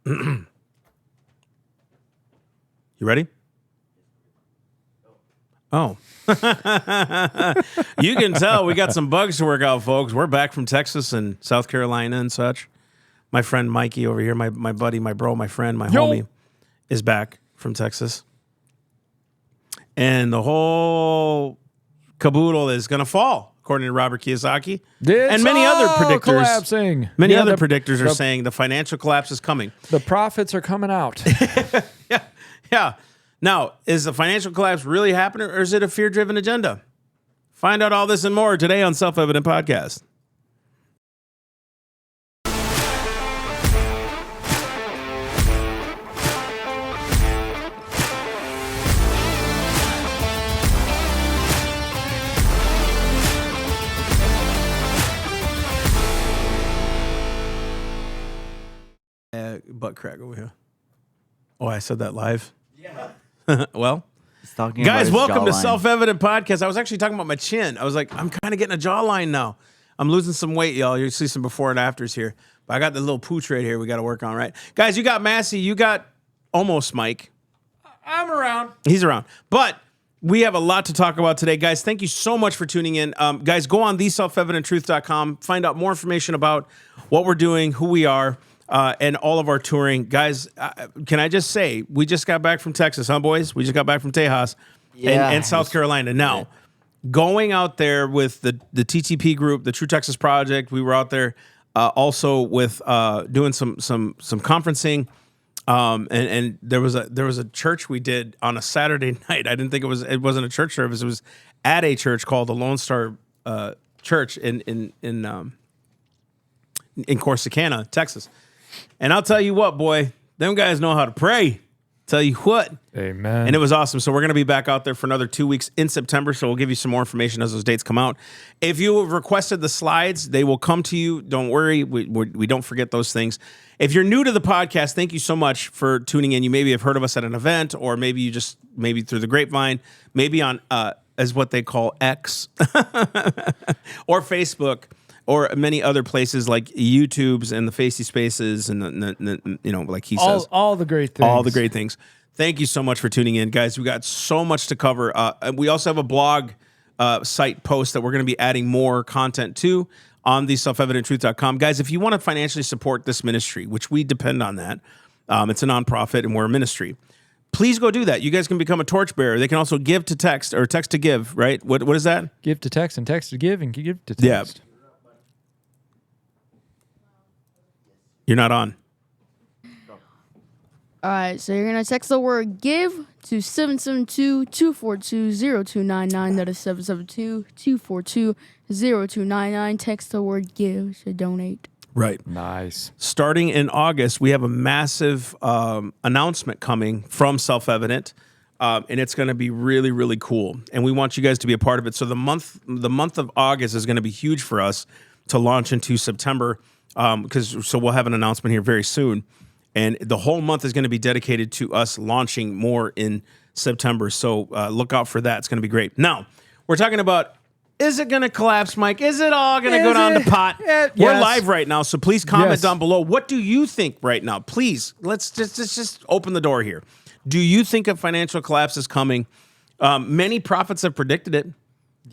You ready? Oh. You can tell we got some bugs to work out, folks. We're back from Texas and South Carolina and such. My friend Mikey over here, my buddy, my bro, my friend, my homie, is back from Texas. And the whole caboodle is going to fall, according to Robert Kiyosaki. And many other predictors. Collapsing. Many other predictors are saying the financial collapse is coming. The profits are coming out. Yeah. Now, is the financial collapse really happening, or is it a fear-driven agenda? Find out all this and more today on Self-Evident Podcast. Butt crack over here. Oh, I said that live? Yeah. Well, guys, welcome to Self-Evident Podcast. I was actually talking about my chin. I was like, I'm kind of getting a jawline now. I'm losing some weight, y'all. You'll see some before and afters here. But I got the little pooch right here we got to work on, right? Guys, you got Massey. You got almost Mike. I'm around. He's around. But we have a lot to talk about today. Guys, thank you so much for tuning in. Guys, go on theselfevidenttruth.com. Find out more information about what we're doing, who we are, and all of our touring. Guys, can I just say, we just got back from Texas, huh, boys? We just got back from Tejas and South Carolina. Now, going out there with the TTP group, the True Texas Project, we were out there also with doing some conferencing. And there was a church we did on a Saturday night. I didn't think it wasn't a church service. It was at a church called the Lone Star Church in Corsicana, Texas. And I'll tell you what, boy, them guys know how to pray. Tell you what. Amen. And it was awesome. So we're going to be back out there for another 2 weeks in September. So we'll give you some more information as those dates come out. If you have requested the slides, they will come to you. Don't worry. We don't forget those things. If you're new to the podcast, thank you so much for tuning in. You maybe have heard of us at an event, or maybe you just, maybe through the grapevine, maybe on, as what they call X or Facebook, or many other places like YouTube's and the Facey Spaces and the like he says. All the great things. All the great things. Thank you so much for tuning in, guys. We got so much to cover. We also have a blog site post that we're going to be adding more content to on the selfevidenttruth.com. Guys, if you want to financially support this ministry, which we depend on that, it's a nonprofit and we're a ministry, please go do that. You guys can become a torchbearer. They can also give to text or text to give, right? What is that? Give to text and text to give and give to text. Yeah. You're not on. All right, so you're going to text the word GIVE to 772-242-0299. That is 772-242-0299. Text the word GIVE to donate. Right. Nice. Starting in August, we have a massive announcement coming from Self-Evident, and it's going to be really, really cool. And we want you guys to be a part of it. So the month of August is going to be huge for us to launch into September. So we'll have an announcement here very soon, and the whole month is going to be dedicated to us launching more in September. So look out for that. It's going to be great. Now we're talking about, is it going to collapse, Mike? Is it all going to go down the pot? We're live right now, so please comment down below. What do you think right now? Please, let's just open the door here. Do you think a financial collapse is coming? Many prophets have predicted it.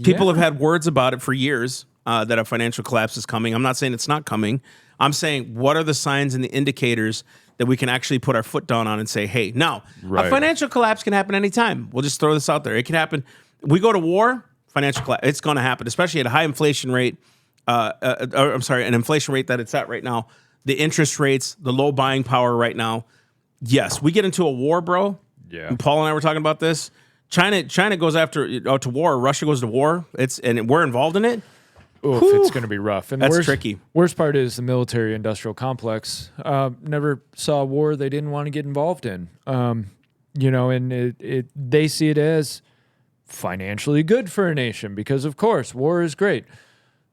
People have had words about it for years. That a financial collapse is coming. I'm not saying it's not coming. I'm saying, what are the signs and the indicators that we can actually put our foot down on and say, hey, now, a financial collapse can happen anytime. We'll just throw this out there. It can happen. We go to war, financial collapse. It's going to happen, especially at a high inflation rate. An inflation rate that it's at right now. The interest rates, the low buying power right now. Yes, we get into a war, bro. Yeah. And Paul and I were talking about this. China goes to war. Russia goes to war. And we're involved in it. Oof, it's going to be rough. And that's tricky. Worst part is the military-industrial complex. Never saw a war they didn't want to get involved in. And they see it as financially good for a nation because, of course, war is great.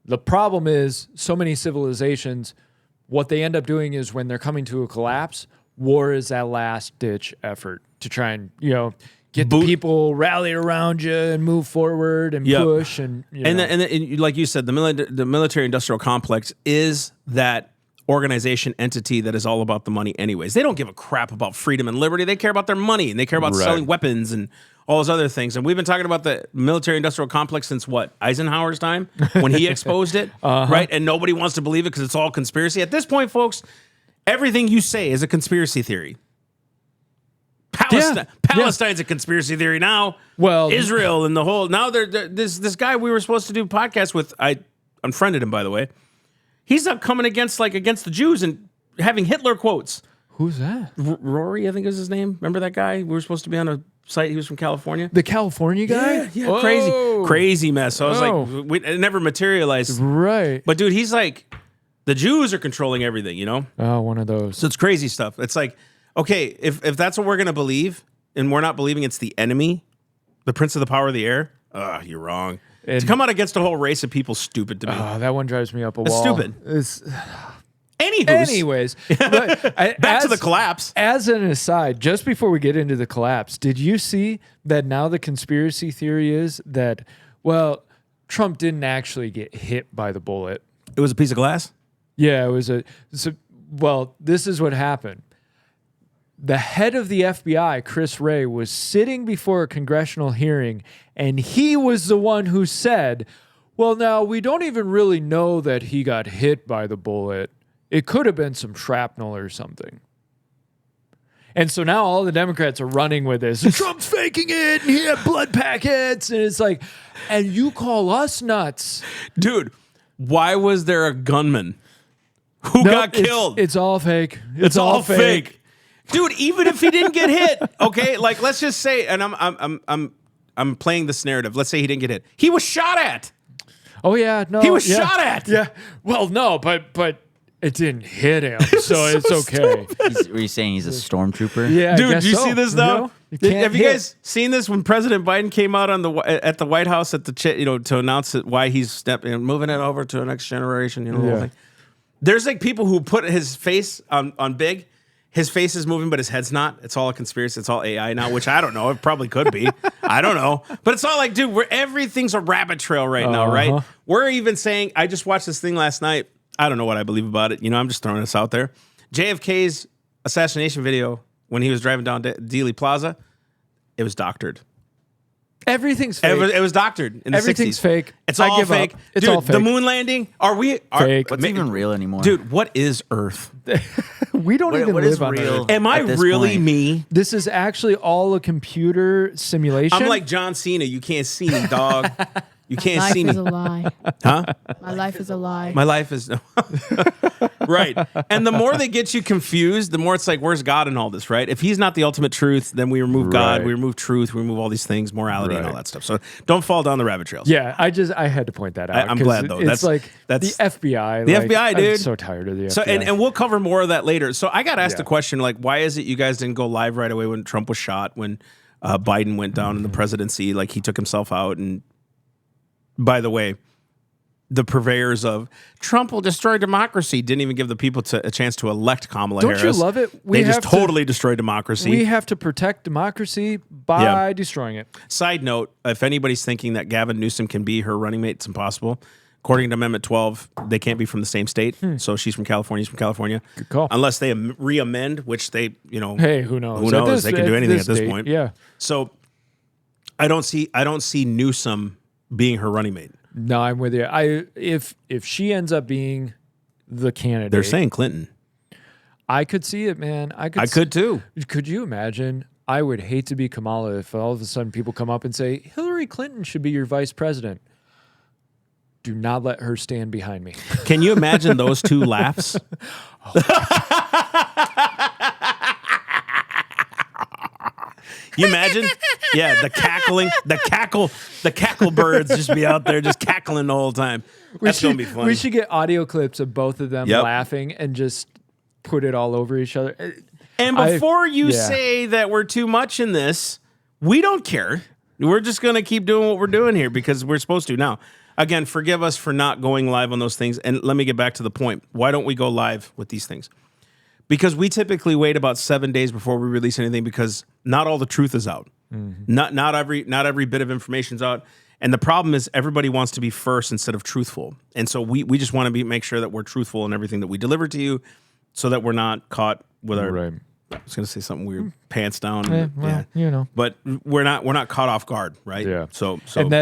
The problem is so many civilizations, what they end up doing is when they're coming to a collapse, war is that last-ditch effort to try and, get the people rally around you and move forward and push. And like you said, the military-industrial complex is that organization, entity that is all about the money anyways. They don't give a crap about freedom and liberty. They care about their money, and they care about selling weapons and all those other things. And we've been talking about the military-industrial complex since what? Eisenhower's time when he exposed it, right? And nobody wants to believe it because it's all conspiracy. At this point, folks, everything you say is a conspiracy theory. Palestine's a conspiracy theory now. Well, Israel and the whole this guy we were supposed to do a podcast with, I unfriended him, by the way. He's up coming against the Jews and having Hitler quotes. Who's that? Rory, I think is his name. Remember that guy? We were supposed to be on a site. He was from California. The California guy? Yeah, crazy mess. So I was like, it never materialized. Right. But dude, he's like, the Jews are controlling everything, you know? Oh, one of those. So it's crazy stuff. It's like, okay, if that's what we're going to believe, and we're not believing it's the enemy, the prince of the power of the air, you're wrong. And to come out against a whole race of people, stupid to me. That one drives me up a It's wall. stupid. Anyways, back to the collapse. As an aside, just before we get into the collapse, did you see that now the conspiracy theory is that, well, Trump didn't actually get hit by the bullet? It was a piece of glass? Yeah, it was this is what happened. The head of the FBI, Chris Wray, was sitting before a congressional hearing, and he was the one who said, well, now, we don't even really know that he got hit by the bullet. It could have been some shrapnel or something. And so now all the Democrats are running with this. Trump's faking it, and he had blood packets. And it's like, and you call us nuts. Dude, why was there a gunman who got killed? It's all fake. It's all fake. Dude, even if he didn't get hit, okay, like let's just say, and I'm playing this narrative. Let's say he didn't get hit. He was shot at. Oh yeah, no. He was shot at. Yeah. Well, no, but it didn't hit him, so it's okay. Were you saying he's a stormtrooper? Yeah, dude. Do you see this though? Have you hit. guys seen this when President Biden came out at the White House to announce why he's moving it over to the next generation? The whole thing. There's like people who put his face on big. His face is moving, but his head's not. It's all a conspiracy. It's all AI now, which I don't know. It probably could be. I don't know. But it's all like, dude, everything's a rabbit trail right now, right? We're even saying, I just watched this thing last night. I don't know what I believe about it. I'm just throwing this out there. JFK's assassination video when he was driving down Dealey Plaza, it was doctored. Everything's fake. It was doctored in the 60s. Everything's fake. It's all fake. It's dude, all fake. The moon landing, fake. What's even real anymore? Dude, what is Earth? We don't even what live is on real? Earth. Am I At this really point. me? This is actually all a computer simulation. I'm like John Cena. You can't see me, dog. You can't Life see is me. a lie. Huh? My life is a lie. My life is right. And the more they get you confused, the more it's like, where's God in all this, right? If he's not the ultimate truth, then we remove God, Right. we remove truth, we remove all these things, morality and all that stuff. So don't fall down the rabbit trails. Yeah, I had to point that out. I'm 'cause glad, though. It's That's the FBI. The like, FBI, dude. I'm so tired of the FBI. So and we'll cover more of that later. So I got asked Yeah. the question, like, why is it you guys didn't go live right away when Trump was shot, when Biden went down in the presidency, like he took himself out? And by the way, the purveyors of Trump will destroy democracy didn't even give the people a chance to elect Kamala Don't Harris. you love it? They just totally destroyed democracy. We have to protect democracy by destroying it. Side note, if anybody's thinking that Gavin Newsom can be her running mate, it's impossible. According to Amendment 12, they can't be from the same state. So she's from California, he's from California. Good call. Unless they re-amend, which they, Hey, who knows? Who knows? They can do anything at this date, point. Yeah. So I don't see Newsom being her running mate. No, I'm with you. If she ends up being the candidate, They're saying Clinton. I could see it, man. I could too. Could you imagine? I would hate to be Kamala if all of a sudden people come up and say Hillary Clinton should be your vice president. Do not let her stand behind me. Can you imagine those two laughs? You imagine? Yeah, the cackle birds just be out there just cackling the whole time. That's gonna be funny. We should get audio clips of both of them Yep. laughing and just put it all over each other. And before you say that we're too much in this, we don't care. We're just gonna keep doing what we're doing here because we're supposed to. Now, again, forgive us for not going live on those things. And let me get back to the point. Why don't we go live with these things? Because we typically wait about 7 days before we release anything because not all the truth is out. Not every bit of information's out. And the problem is everybody wants to be first instead of truthful. And so we just want to make sure that we're truthful in everything that we deliver to you so that we're not caught with our, Right. I was going to say something weird, pants down. But we're not caught off guard, right? Yeah. So and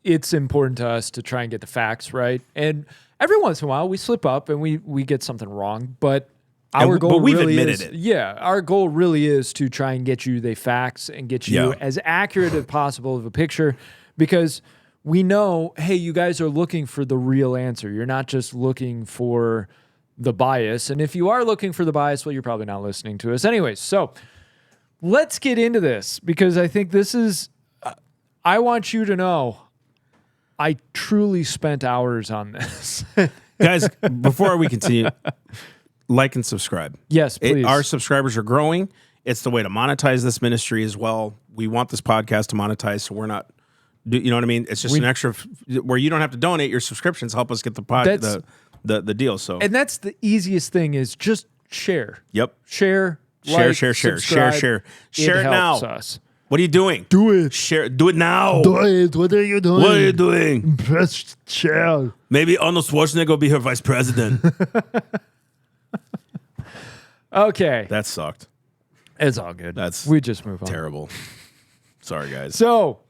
it's important to us to try and get the facts right. And every once in a while we slip up and we get something wrong, but our goal we've really admitted is, it. Yeah, our goal really is to try and get you the facts and get you Yeah. as accurate as possible of a picture, because we know, hey, you guys are looking for the real answer. You're not just looking for the bias. And if you are looking for the bias, well, you're probably not listening to us anyways. So let's get into this, because I think this is, I want you to know, I truly spent hours on this. guys, before we continue, like and subscribe. Yes, please. Our subscribers are growing. It's the way to monetize this ministry as well. We want this podcast to monetize, so we're not, you know what I mean? It's just an extra where you don't have to donate. Your subscriptions help us get the deal. So, and that's the easiest thing, is just share. yep. Share, Share, like, share subscribe. it now. Helps us. What are you doing? Do it. Share. Do it now. Do it. What are you doing? What are you doing? Press share. Maybe Arnold Schwarzenegger will be her vice president. Okay. That sucked. It's all good. That's we just move on. Terrible. Sorry, guys. So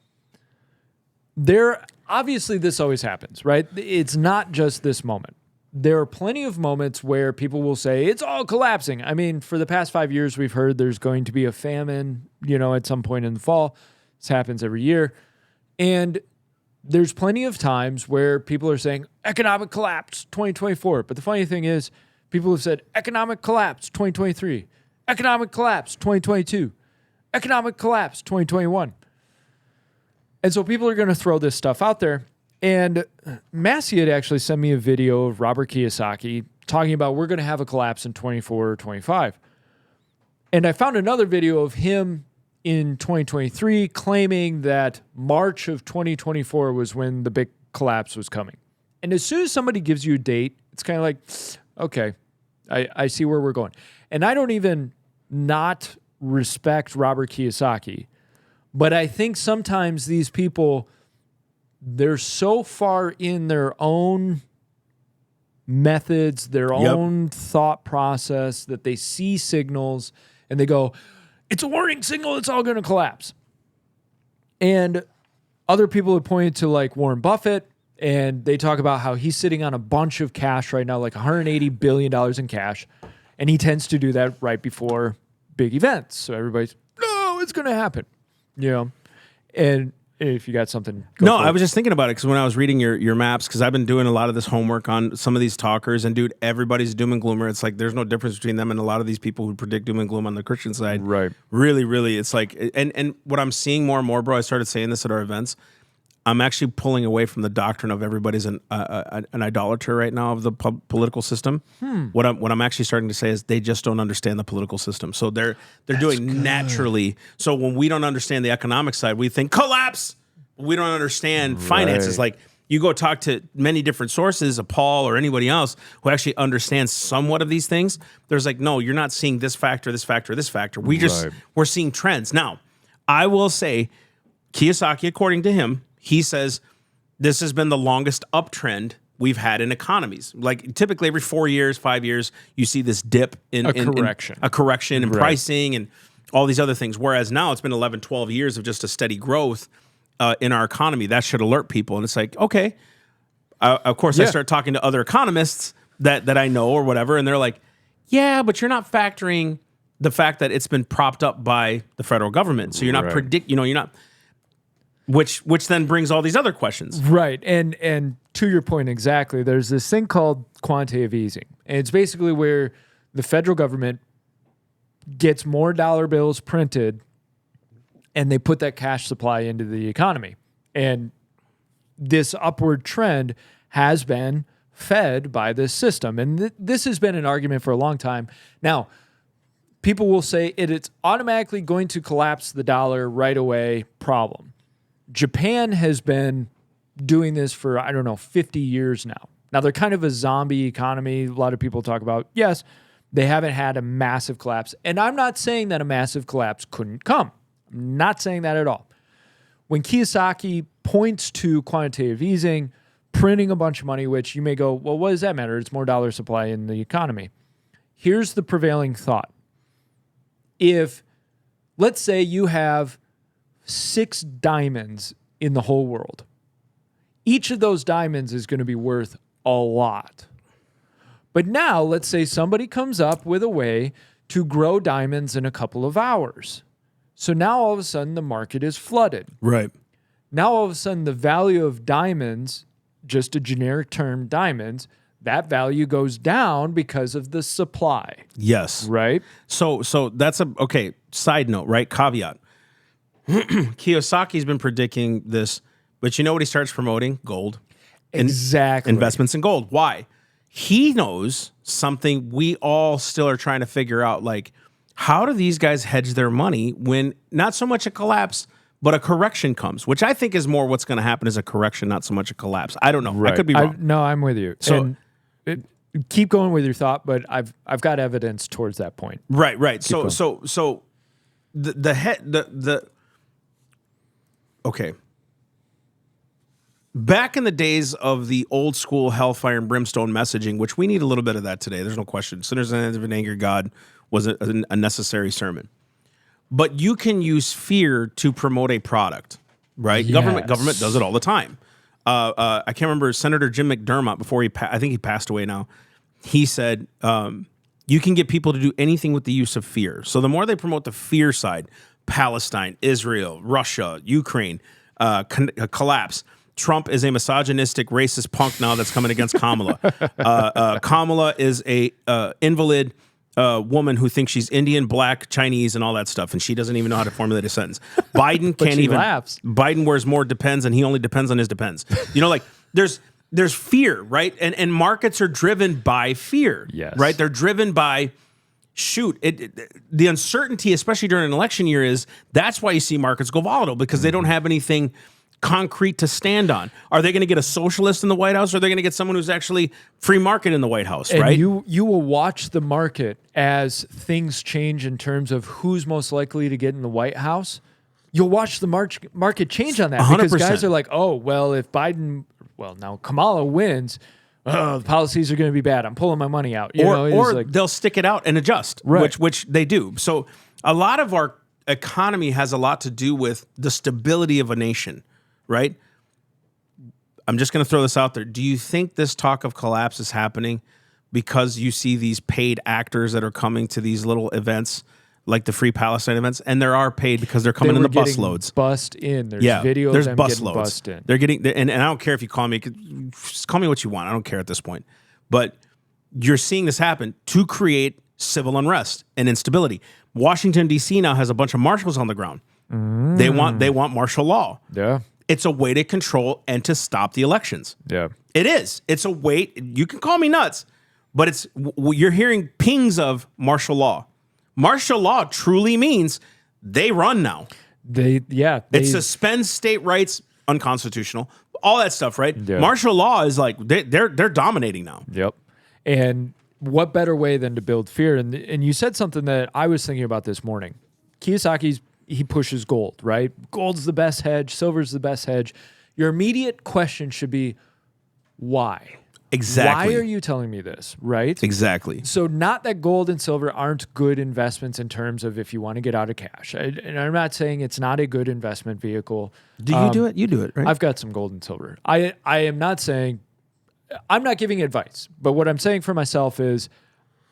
obviously this always happens, right? It's not just this moment. There are plenty of moments where people will say it's all collapsing. I mean, for the past 5 years, we've heard there's going to be a famine, at some point in the fall. This happens every year. And there's plenty of times where people are saying economic collapse 2024. But the funny thing is, people have said economic collapse 2023, economic collapse 2022, economic collapse 2021. And so people are going to throw this stuff out there. And Massey had actually sent me a video of Robert Kiyosaki talking about we're going to have a collapse in 24 or 25. And I found another video of him in 2023 claiming that March of 2024 was when the big collapse was coming. And as soon as somebody gives you a date, it's kind of like, okay, I see where we're going. And I don't even not respect Robert Kiyosaki, but I think sometimes these people, they're so far in their own methods, their own thought process, that they see signals and they go, it's a warning signal, it's all going to collapse. And other people have pointed to like Warren Buffett, and they talk about how he's sitting on a bunch of cash right now, like $180 billion in cash. And he tends to do that right before big events. So everybody's, no, it's going to happen. And if you got something. No, I was just thinking about it because when I was reading your maps, because I've been doing a lot of this homework on some of these talkers, and dude, everybody's doom and gloomer. It's like there's no difference between them and a lot of these people who predict doom and gloom on the Christian side. Right. Really, really, it's like, and what I'm seeing more and more, bro, I started saying this at our events, I'm actually pulling away from the doctrine of everybody's an idolater right now of the political system. What I'm actually starting to say is they just don't understand the political system. So they're doing good. Naturally. So when we don't understand the economic side, we think collapse. We don't understand finances. Like you go talk to many different sources, a Paul or anybody else who actually understands somewhat of these things. There's like, no, you're not seeing this factor, this factor, this factor. We're seeing trends. Now, I will say Kiyosaki, according to him, he says this has been the longest uptrend we've had in economies. Like typically every 4 years, 5 years, you see this dip in a correction in pricing and all these other things. Whereas now it's been 11, 12 years of just a steady growth in our economy. That should alert people. And it's like, okay, of course I start talking to other economists that I know or whatever. And they're like, yeah, but you're not factoring the fact that it's been propped up by the federal government. So you're not you're not. Which then brings all these other questions. Right. And to your point exactly, there's this thing called quantitative easing. And it's basically where the federal government gets more dollar bills printed and they put that cash supply into the economy. And this upward trend has been fed by this system. And this has been an argument for a long time. Now, people will say it's automatically going to collapse the dollar right away problem. Japan has been doing this for, 50 years now. Now, they're kind of a zombie economy. A lot of people talk about, yes, they haven't had a massive collapse. And I'm not saying that a massive collapse couldn't come. I'm not saying that at all. When Kiyosaki points to quantitative easing, printing a bunch of money, which you may go, well, what does that matter? It's more dollar supply in the economy. Here's the prevailing thought. If, let's say you have 6 diamonds in the whole world, each of those diamonds is going to be worth a lot. But now, let's say somebody comes up with a way to grow diamonds in a couple of hours. So now all of a sudden the market is flooded. Right. Now all of a sudden the value of diamonds, just a generic term, diamonds, that value goes down because of the supply. Yes. Right? So that's okay. Side note, right? Caveat. Kiyosaki's been predicting this, but you know what he starts promoting? Gold. Exactly. Investments in gold. Why? He knows something we all still are trying to figure out. Like, how do these guys hedge their money when not so much a collapse, but a correction comes, which I think is more what's going to happen is a correction, not so much a collapse. I don't know. Right. I could be wrong. No, I'm with you. So- Keep going with your thought, but I've got evidence towards that point. Right. going. So the okay. Back in the days of the old school hellfire and brimstone messaging, which we need a little bit of that today. There's no question. Sinners and an angry God was a necessary sermon. But you can use fear to promote a product, right? Yes. Government does it all the time. I can't remember Senator Jim McDermott before I think he passed away now. He said, you can get people to do anything with the use of fear. So the more they promote the fear side, Palestine, Israel, Russia, Ukraine, collapse. Trump is a misogynistic, racist punk now that's coming against Kamala. Kamala is a invalid woman who thinks she's Indian, black, Chinese, and all that stuff, and she doesn't even know how to formulate a sentence. Biden can't even. Laughs. Biden wears more Depends, and he only depends on his Depends. You know, like there's fear, right? And markets are driven by fear, Yes. right? They're driven by the uncertainty, especially during an election year, is that's why you see markets go volatile because they don't have anything concrete to stand on. Are they going to get a socialist in the White House, or are they going to get someone who's actually free market in the White House, And right? you will watch the market as things change in terms of who's most likely to get in the White House. You'll watch the market change on that 100%. because guys are like, oh, well, if now Kamala wins, the policies are going to be bad. I'm pulling my money out. Or they'll stick it out and adjust, Right. which they do. So a lot of our economy has a lot to do with the stability of a nation, right? I'm just going to throw this out there. Do you think this talk of collapse is happening because you see these paid actors that are coming to these little events, like the Free Palestine events, and they are paid because they're coming in the bus loads? Bust in. There's Yeah, videos there's of them bus getting loads. bust in. They're getting, and I don't care if you call me, just call me what you want. I don't care at this point. But you're seeing this happen to create civil unrest and instability. Washington, D.C. now has a bunch of marshals on the ground. They want martial law. Yeah. It's a way to control and to stop the elections. Yeah. It is. It's a way. You can call me nuts, but you're hearing pings of martial law. Martial law truly means they run now. It suspends state rights, unconstitutional, all that stuff, right? Yeah. Martial law is like they're dominating now. Yep. And what better way than to build fear? And you said something that I was thinking about this morning. He pushes gold, right? Gold's the best hedge. Silver's the best hedge. Your immediate question should be, why? Exactly. Why are you telling me this, right? Exactly. So not that gold and silver aren't good investments in terms of if you want to get out of cash. And I'm not saying it's not a good investment vehicle. Do you do it? You do it, right? I've got some gold and silver. I am not saying, I'm not giving advice, but what I'm saying for myself is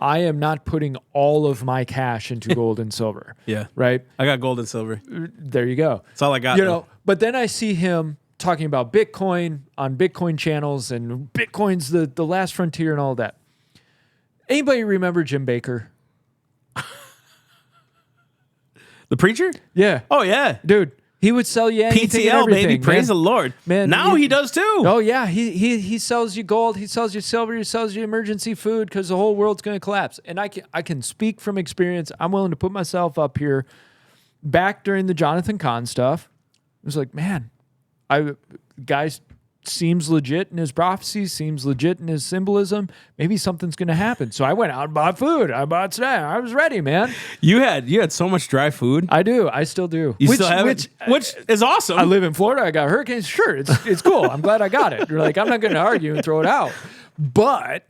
I am not putting all of my cash into gold and silver. Yeah. Right? I got gold and silver. There you go. That's all I got. You though. know, but then I see him talking about Bitcoin on Bitcoin channels and Bitcoin's the last frontier and all that. Anybody remember Jim Baker? The preacher? Yeah. Oh yeah. Dude, he would sell you anything and PTL, everything, baby. Praise the man. Lord. Man, now he does too. Oh yeah, he sells you gold, he sells you silver, he sells you emergency food because the whole world's going to collapse. And I can speak from experience. I'm willing to put myself up here. Back during the Jonathan Kahn stuff, it was like, man, guys seems legit in his prophecies, seems legit in his symbolism. Maybe something's going to happen. So I went out and bought food. I bought snacks. I was ready, man. You had so much dry food. I do. I still do. You still have it, which is awesome. I live in Florida. I got hurricanes. Sure, it's cool. I'm glad I got it. You're like, I'm not going to argue and throw it out. But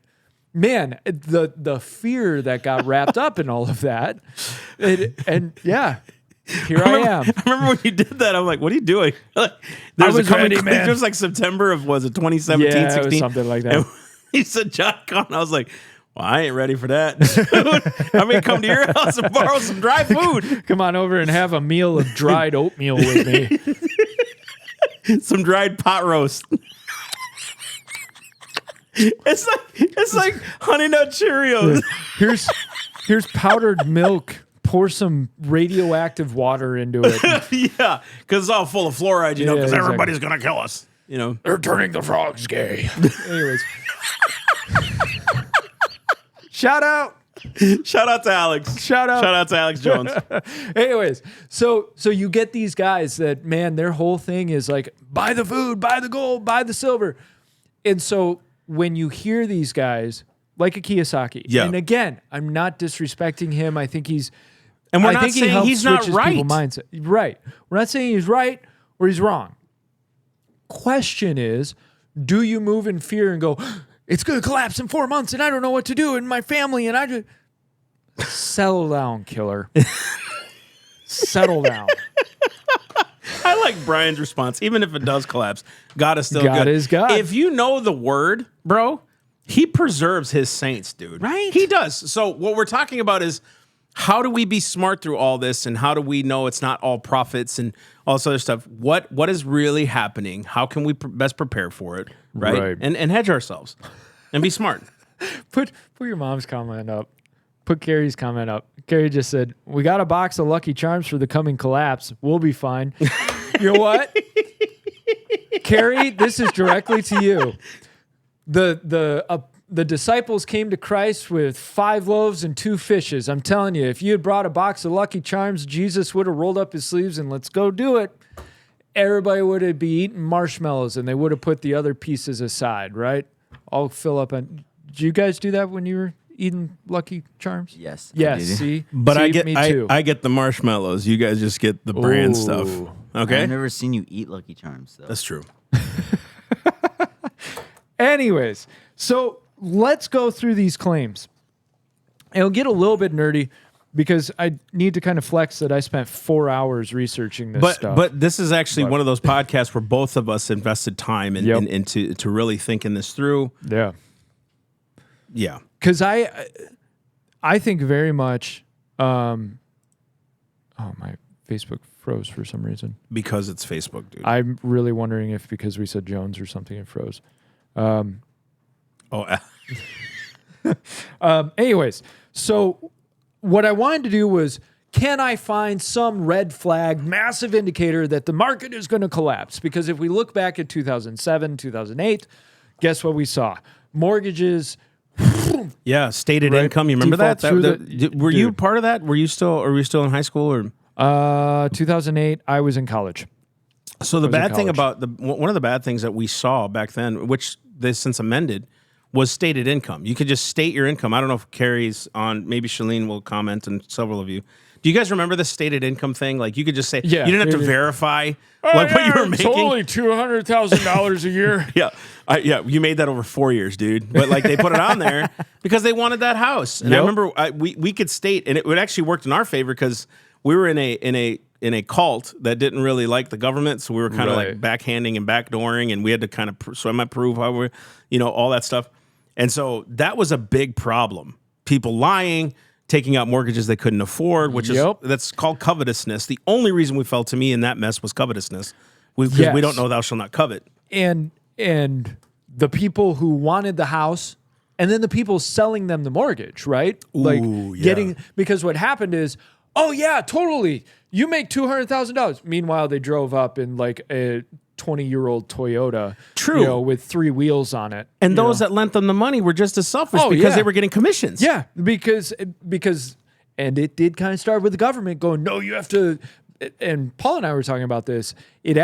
man, the fear that got wrapped up in all of that, and yeah. Here I am. I remember when you did that. I'm like, what are you doing? I was ready, man. It was like September of, was it 2017, Yeah, 16? it was something like that. And he said, John Con. I was like, well, I ain't ready for that. I may come to your house and borrow some dry food. Come on over and have a meal of dried oatmeal with me. Some dried pot roast. It's like Honey Nut Cheerios. Here's powdered milk. Pour some radioactive water into it. Yeah, because it's all full of fluoride, because exactly. everybody's going to kill us. They're turning the frogs gay. Anyways. Shout out. Shout out to Alex. Shout out to Alex Jones. Anyways, so you get these guys that, man, their whole thing is like, buy the food, buy the gold, buy the silver. And so when you hear these guys, like a Kiyosaki, and again, I'm not disrespecting him. I think he's... And we're I not think he saying helps he's not switches right. people's mindset. Right. We're not saying he's right or he's wrong. Question is, do you move in fear and go, it's going to collapse in 4 months and I don't know what to do and my family and I just... Settle down, killer. Settle down. I like Brian's response. Even if it does collapse, God is still God good. is God. If you know the word, bro, he preserves his saints, dude. Right. He does. So what we're talking about is, how do we be smart through all this, and how do we know it's not all prophets and all this other stuff? What is really happening? How can we best prepare for it, right? And hedge ourselves and be smart. Put your mom's comment up. Put Carrie's comment up. Carrie just said, we got a box of Lucky Charms for the coming collapse. We'll be fine. You know what? Carrie, this is directly to you. The disciples came to Christ with 5 loaves and 2 fishes. I'm telling you, if you had brought a box of Lucky Charms, Jesus would have rolled up his sleeves and let's go do it. Everybody would have been eating marshmallows and they would have put the other pieces aside, right? I'll fill up on... Did you guys do that when you were eating Lucky Charms? Yes. Yes, see? But See, me too. I get the marshmallows. You guys just get the brand stuff. Okay? I've never seen you eat Lucky Charms, though. That's true. Anyways, so let's go through these claims. It'll get a little bit nerdy because I need to kind of flex that I spent 4 hours researching this stuff. But this is actually one of those podcasts where both of us invested time into really thinking this through. Yeah. Yeah. Because I think very much... oh, my Facebook froze for some reason. Because it's Facebook, dude. I'm really wondering if because we said Jones or something it froze. Anyways, so what I wanted to do was, can I find some red flag, massive indicator that the market is going to collapse? Because if we look back at 2007, 2008, guess what we saw? Mortgages. Yeah, stated Right. income. You remember Default that? through Were you part of that? Were you still in high school or? 2008, I was in college. So the was in bad thing college. about one of the bad things that we saw back then, which they since amended, was stated income. You could just state your income. I don't know if Carrie's on. Maybe Shalene will comment, and several of you. Do you guys remember the stated income thing? Like you could just say, Yeah, you didn't have to verify what you were making. Totally $200,000 a year. Yeah, you made that over 4 years, dude. But like they put it on there because they wanted that house. And I remember we could state, and it actually worked in our favor because we were in a cult that didn't really like the government, so we were kind of like backhanding and backdooring, and we had to kind of prove how we're, all that stuff. And so that was a big problem. People lying, taking out mortgages they couldn't afford, which that's called covetousness. The only reason we fell to me in that mess was covetousness. Because we don't know thou shalt not covet. And the people who wanted the house, and then the people selling them the mortgage, right? Because what happened is, oh yeah, totally, you make $200,000. Meanwhile, they drove up in like a 20-year-old Toyota, True, with 3 wheels on it. And those that lent them the money were just as selfish because they were getting commissions. Yeah, because and it did kind of start with the government going, no, you have to and Paul and I were talking about this. It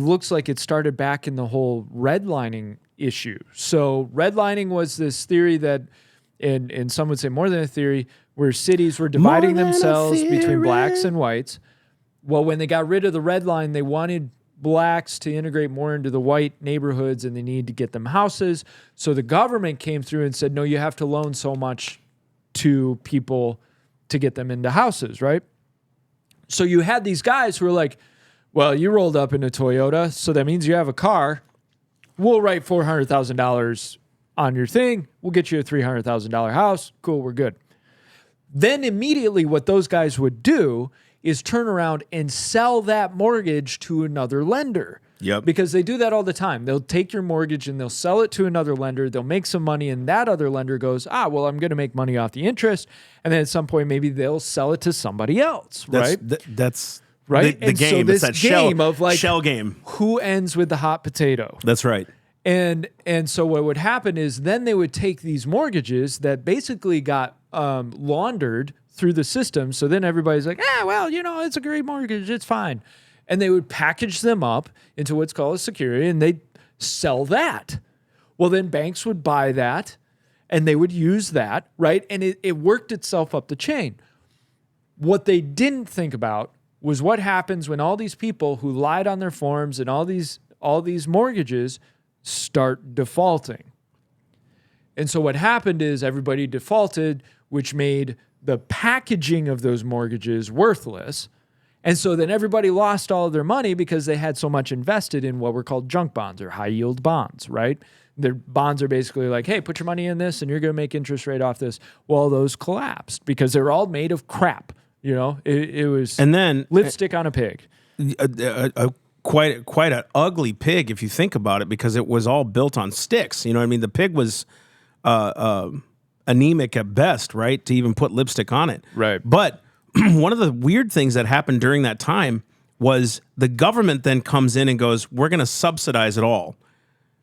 looks like it started back in the whole redlining issue. So redlining was this theory that, and some would say more than a theory, where cities were dividing themselves between blacks and whites. Well, when they got rid of the red line, they wanted blacks to integrate more into the white neighborhoods, and they needed to get them houses. So the government came through and said, no, you have to loan so much to people to get them into houses, right? So you had these guys who were like, well, you rolled up in a Toyota, so that means you have a car. We'll write $400,000 on your thing. We'll get you a $300,000 house. Cool, we're good. Then immediately what those guys would do is turn around and sell that mortgage to another lender. Yep. Because they do that all the time. They'll take your mortgage and they'll sell it to another lender. They'll make some money, and that other lender goes, well, I'm going to make money off the interest. And then at some point, maybe they'll sell it to somebody else, right? That's right. The game. So this it's that game of like shell game. Who ends with the hot potato? That's right. And so what would happen is then they would take these mortgages that basically got laundered through the system. So then everybody's like, well, it's a great mortgage. It's fine. And they would package them up into what's called a security, and they'd sell that. Well, then banks would buy that, and they would use that, right? And it worked itself up the chain. What they didn't think about was what happens when all these people who lied on their forms and all these mortgages start defaulting. And so what happened is everybody defaulted, which made the packaging of those mortgages worthless. And so then everybody lost all of their money because they had so much invested in what were called junk bonds or high yield bonds, right? Their bonds are basically like, hey, put your money in this and you're going to make interest rate off this. Well, those collapsed because they're all made of crap. It was and then lipstick on a pig. Quite an ugly pig if you think about it, because it was all built on sticks. You know what I mean? The pig was anemic at best, right? To even put lipstick on it. Right. But one of the weird things that happened during that time was the government then comes in and goes, we're going to subsidize it all.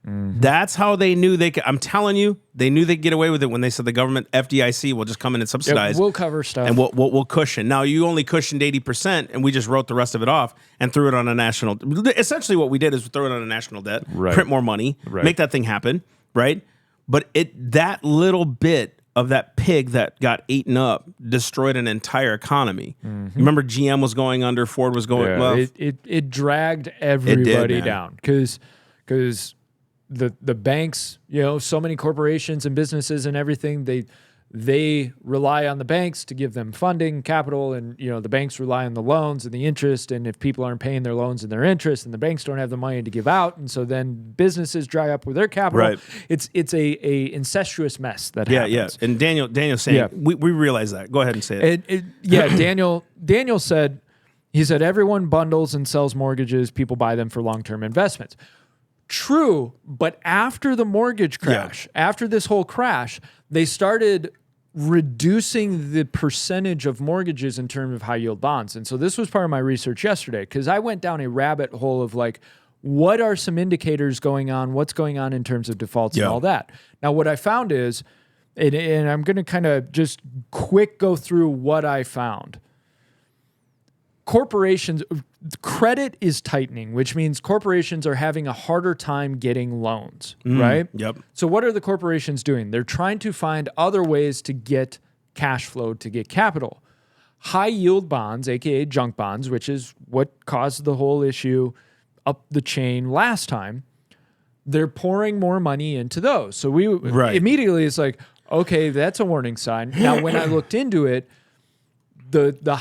Mm-hmm. That's how they knew they could. I'm telling you, they knew they'd get away with it when they said the government, FDIC, will just come in and subsidize. Yep, we'll cover stuff. And we'll cushion. Now, you only cushioned 80%, and we just wrote the rest of it off and threw it on a national. Essentially, what we did is throw it on a national debt, print more money, make that thing happen, right? But that little bit of that pig that got eaten up destroyed an entire economy. Mm-hmm. Remember, GM was going under, Ford was going. Yeah, well, it dragged everybody down because the banks, so many corporations and businesses and everything, they rely on the banks to give them funding, capital, and the banks rely on the loans and the interest. And if people aren't paying their loans and their interest, and the banks don't have the money to give out, and so then businesses dry up with their capital. Right. It's a incestuous mess that happens. Yeah. And Daniel's saying we realize that. Go ahead and say it. Daniel said, everyone bundles and sells mortgages. People buy them for long-term investments. True, but after the mortgage crash, after this whole crash, they started reducing the percentage of mortgages in terms of high yield bonds. And so this was part of my research yesterday, because I went down a rabbit hole of like, what are some indicators going on? What's going on in terms of defaults and all that? Now, what I found is, and I'm going to kind of just quick go through what I found. Corporations, credit is tightening, which means corporations are having a harder time getting loans, right? Yep. So what are the corporations doing? They're trying to find other ways to get cash flow, to get capital. High yield bonds, aka junk bonds, which is what caused the whole issue up the chain last time, they're pouring more money into those. So we immediately, it's like, okay, that's a warning sign. Now, when I looked into it, the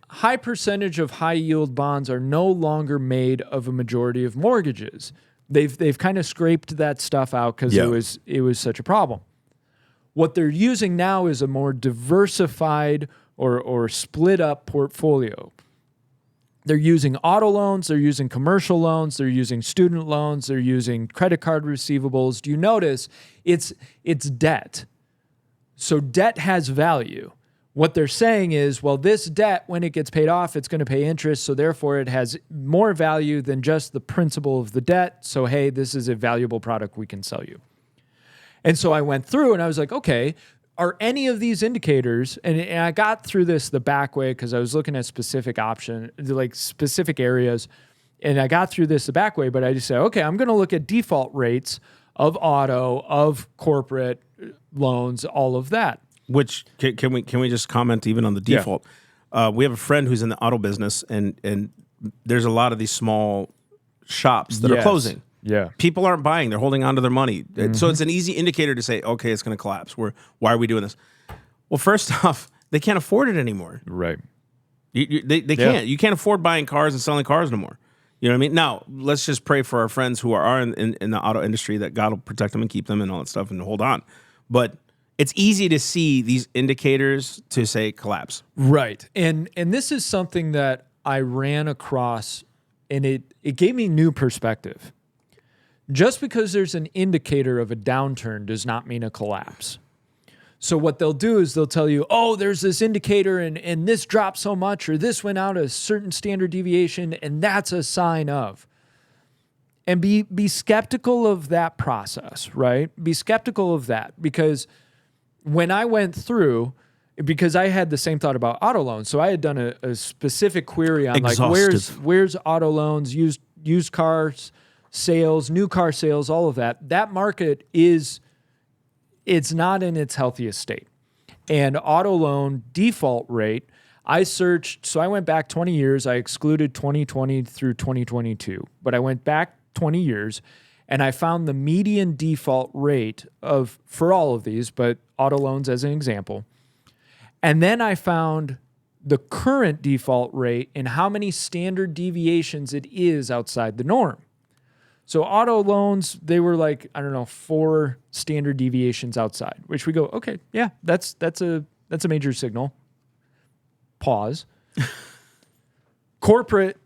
high percentage of high yield bonds are no longer made of a majority of mortgages. They've kind of scraped that stuff out because it was such a problem. What they're using now is a more diversified or split up portfolio. They're using auto loans, they're using commercial loans, they're using student loans, they're using credit card receivables. Do you notice it's debt? So debt has value. What they're saying is, well, this debt, when it gets paid off, it's going to pay interest, so therefore it has more value than just the principal of the debt. So, hey, this is a valuable product we can sell you. And so I went through and I was like, okay, are any of these indicators, and I got through this the back way because I was looking at specific specific areas, and I got through this the back way, but I just said, okay, I'm going to look at default rates of auto, of corporate loans, all of that. Which can we just comment even on the default? Yeah. We have a friend who's in the auto business, and there's a lot of these small shops that are closing. Yeah. People aren't buying. They're holding on to their money. So it's an easy indicator to say, okay, it's going to collapse. Why are we doing this? Well, first off, they can't afford it anymore. Right. They can't. You can't afford buying cars and selling cars no more. You know what I mean? Now, let's just pray for our friends who are in the auto industry that God will protect them and keep them and all that stuff and hold on. But it's easy to see these indicators to say collapse. Right. And this is something that I ran across, and it gave me new perspective. Just because there's an indicator of a downturn does not mean a collapse. So what they'll do is they'll tell you, oh, there's this indicator and this dropped so much, or this went out a certain standard deviation, and that's a sign of. And be skeptical of that process, right? Be skeptical of that, because when I went through, because I had the same thought about auto loans, so I had done a specific query on Exhaustive. like where's auto loans, used cars sales, new car sales, all of that. That market it's not in its healthiest state. And auto loan default rate, I searched, so I went back 20 years. I excluded 2020 through 2022, but I went back 20 years and I found the median default rate for all of these, but auto loans as an example. And then I found the current default rate and how many standard deviations it is outside the norm. So auto loans, they were 4 standard deviations outside, which we go, okay, yeah, that's a major signal. Pause. Corporate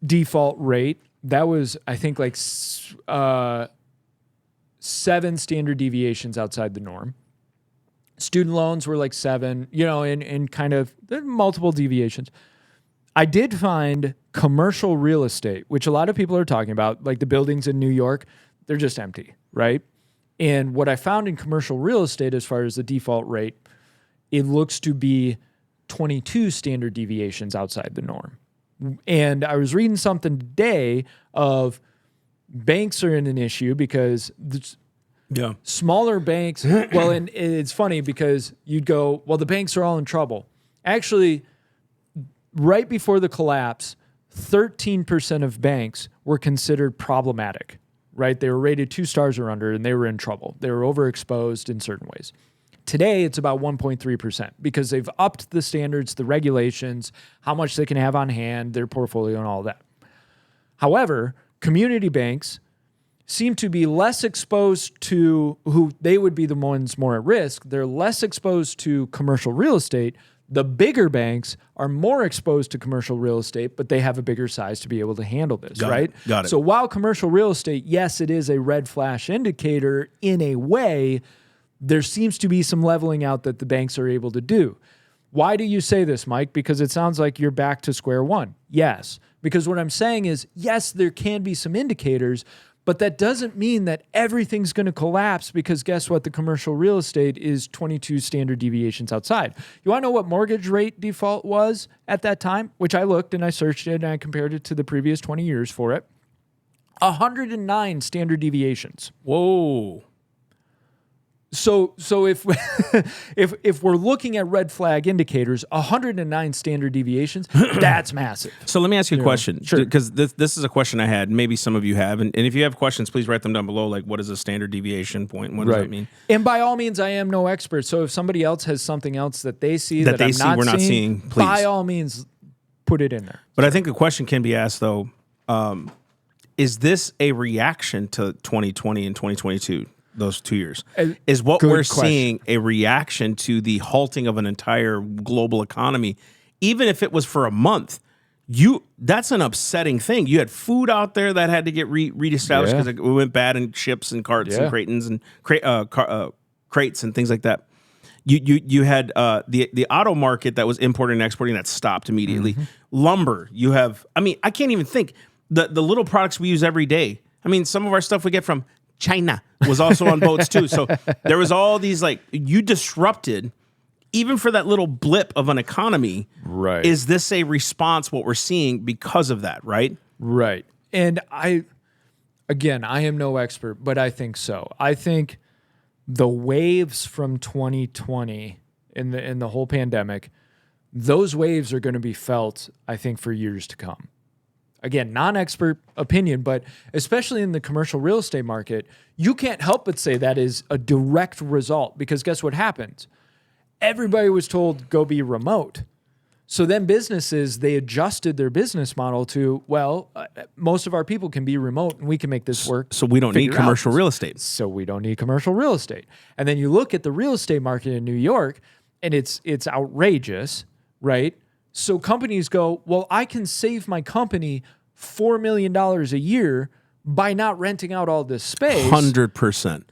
default rate, that was, I think, 7 standard deviations outside the norm. Student loans were 7, and kind of multiple deviations. I did find commercial real estate, which a lot of people are talking about, like the buildings in New York, they're just empty, right? And what I found in commercial real estate as far as the default rate, it looks to be 22 standard deviations outside the norm. And I was reading something today of banks are in an issue because smaller banks, well, and it's funny because you'd go, well, the banks are all in trouble. Actually, right before the collapse, 13% of banks were considered problematic, right? They were rated 2 stars or under, and they were in trouble. They were overexposed in certain ways. Today, it's about 1.3% because they've upped the standards, the regulations, how much they can have on hand, their portfolio, and all that. However, community banks seem to be less exposed to who they would be the ones more at risk. They're less exposed to commercial real estate. The bigger banks are more exposed to commercial real estate, but they have a bigger size to be able to handle this, right? Got it. So while commercial real estate, yes, it is a red flash indicator in a way, there seems to be some leveling out that the banks are able to do. Why do you say this, Mike? Because it sounds like you're back to square one. Yes, because what I'm saying is, yes, there can be some indicators, but that doesn't mean that everything's going to collapse because guess what? The commercial real estate is 22 standard deviations outside. You want to know what mortgage rate default was at that time? Which I looked and I searched it and I compared it to the previous 20 years for it. 109 standard deviations. Whoa. So if if we're looking at red flag indicators, 109 standard deviations, that's massive. So let me ask you a question, sure. because this is a question I had. Maybe some of you have, and if you have questions, please write them down below. Like, what is a standard deviation point? What does that mean? And by all means, I am no expert. So if somebody else has something else that they see that we're not seeing, please, by all means, put it in there. But I think the question can be asked though: is this a reaction to 2020 and 2022? Those 2 years is what we're seeing, a reaction to the halting of an entire global economy. Even if it was for a month, that's an upsetting thing. You had food out there that had to get reestablished because it went bad in ships and carts and cratons and crates and things like that. You had the auto market that was importing and exporting that stopped immediately. Mm-hmm. Lumber, you have. I mean, I can't even think the little products we use every day. I mean, some of our stuff we get from China was also on boats too. So there was all these like you disrupted. Even for that little blip of an economy, Right. is this a response, what we're seeing because of that, right? Right. And I am no expert, but I think so. I think the waves from 2020 in the whole pandemic, those waves are going to be felt, I think, for years to come. Again, non-expert opinion, but especially in the commercial real estate market, you can't help but say that is a direct result because guess what happens? Everybody was told go be remote. So then businesses, they adjusted their business model to, well, most of our people can be remote and we can make this work. So we don't need commercial real estate. So we don't need commercial real estate. And then you look at the real estate market in New York and it's outrageous, right? So companies go, well, I can save my company $4 million a year by not renting out all this space. 100%.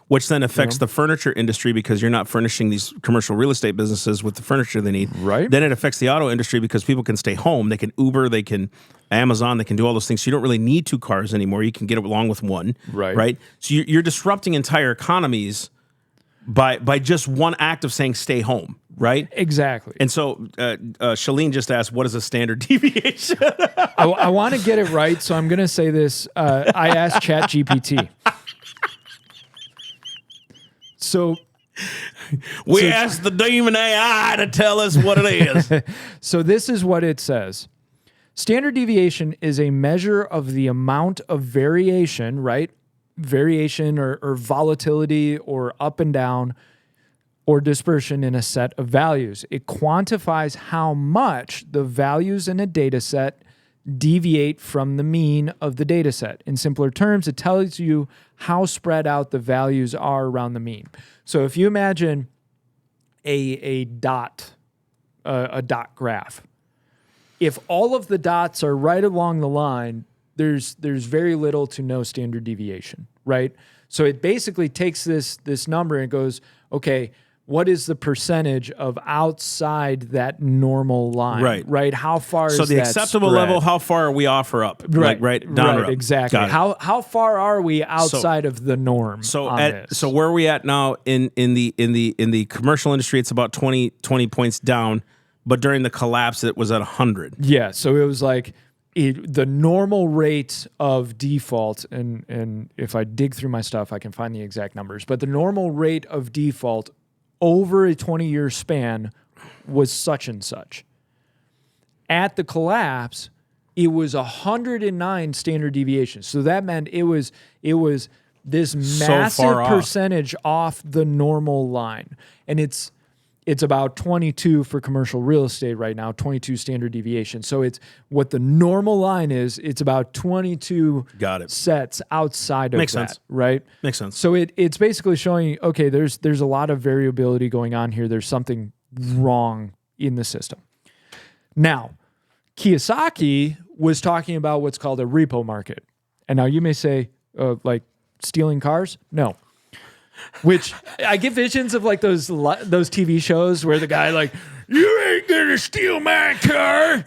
Which then affects the furniture industry because you're not furnishing these commercial real estate businesses with the furniture they need. Right. Then it affects the auto industry because people can stay home. They can Uber, they can Amazon, they can do all those things. So you don't really need 2 cars anymore. You can get along with one. Right. Right. So you're disrupting entire economies by just one act of saying stay home. Right. Exactly. And so Shalene just asked, what is a standard deviation? I want to get it right, so I'm going to say this. I asked ChatGPT. So we asked the demon AI to tell us what it is. So this is what it says. Standard deviation is a measure of the amount of variation, right? Variation or volatility or up and down or dispersion in a set of values. It quantifies how much the values in a data set deviate from the mean of the data set. In simpler terms, it tells you how spread out the values are around the mean. So if you imagine a dot graph, if all of the dots are right along the line, there's very little to no standard deviation, right? So it basically takes this number and goes, okay, what is the percentage of outside that normal line? Right. Right. How far is So the that acceptable spread? level, how far are we off or up? Right. Like, down or right. up? Exactly. Got it. How far are we outside of the norm? So on this? so where are we at now in the commercial industry? It's about 20 points down, but during the collapse it was at 100. Yeah. So it was like the normal rate of default, and if I dig through my stuff, I can find the exact numbers. But the normal rate of default over a 20-year span was such and such. At the collapse, it was 109 standard deviations. So that meant it was this massive percentage off the normal line. And it's about 22 for commercial real estate right now, 22 standard deviations. So it's what the normal line is, it's about 22 sets outside of Makes that, sense. right? Makes sense. So it's basically showing, okay, there's a lot of variability going on here. There's something wrong in the system. Now, Kiyosaki was talking about what's called a repo market. And now you may say, like stealing cars? No. Which I get visions of like those TV shows where the guy like, you ain't gonna steal my car.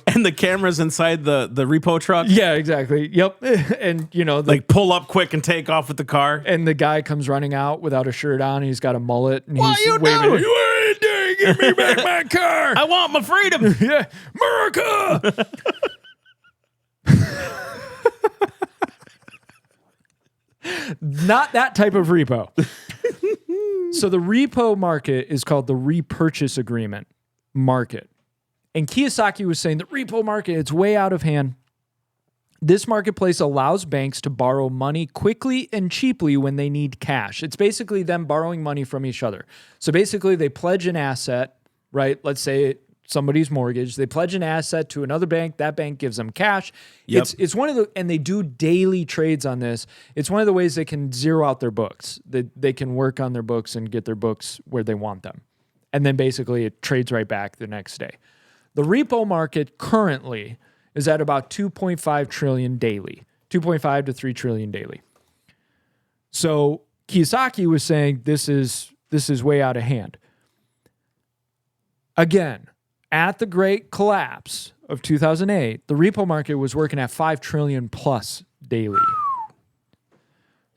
And the camera's inside the repo truck. Yeah, exactly. Yep. And like pull up quick and take off with the car. And the guy comes running out without a shirt on. And he's got a mullet. And What he's are you waving. doing? You ain't doing. Give me back my car. I want my freedom. Yeah, America. Not that type of repo. So the repo market is called the repurchase agreement market. And Kiyosaki was saying the repo market, it's way out of hand. This marketplace allows banks to borrow money quickly and cheaply when they need cash. It's basically them borrowing money from each other. So basically they pledge an asset, right? Let's say somebody's mortgage. They pledge an asset to another bank. That bank gives them cash. Yep. It's one of the, and they do daily trades on this. It's one of the ways they can zero out their books. They can work on their books and get their books where they want them. And then basically it trades right back the next day. The repo market currently is at about 2.5 trillion daily, 2.5 to 3 trillion daily. So Kiyosaki was saying this is way out of hand. Again, at the great collapse of 2008, the repo market was working at 5 trillion plus daily.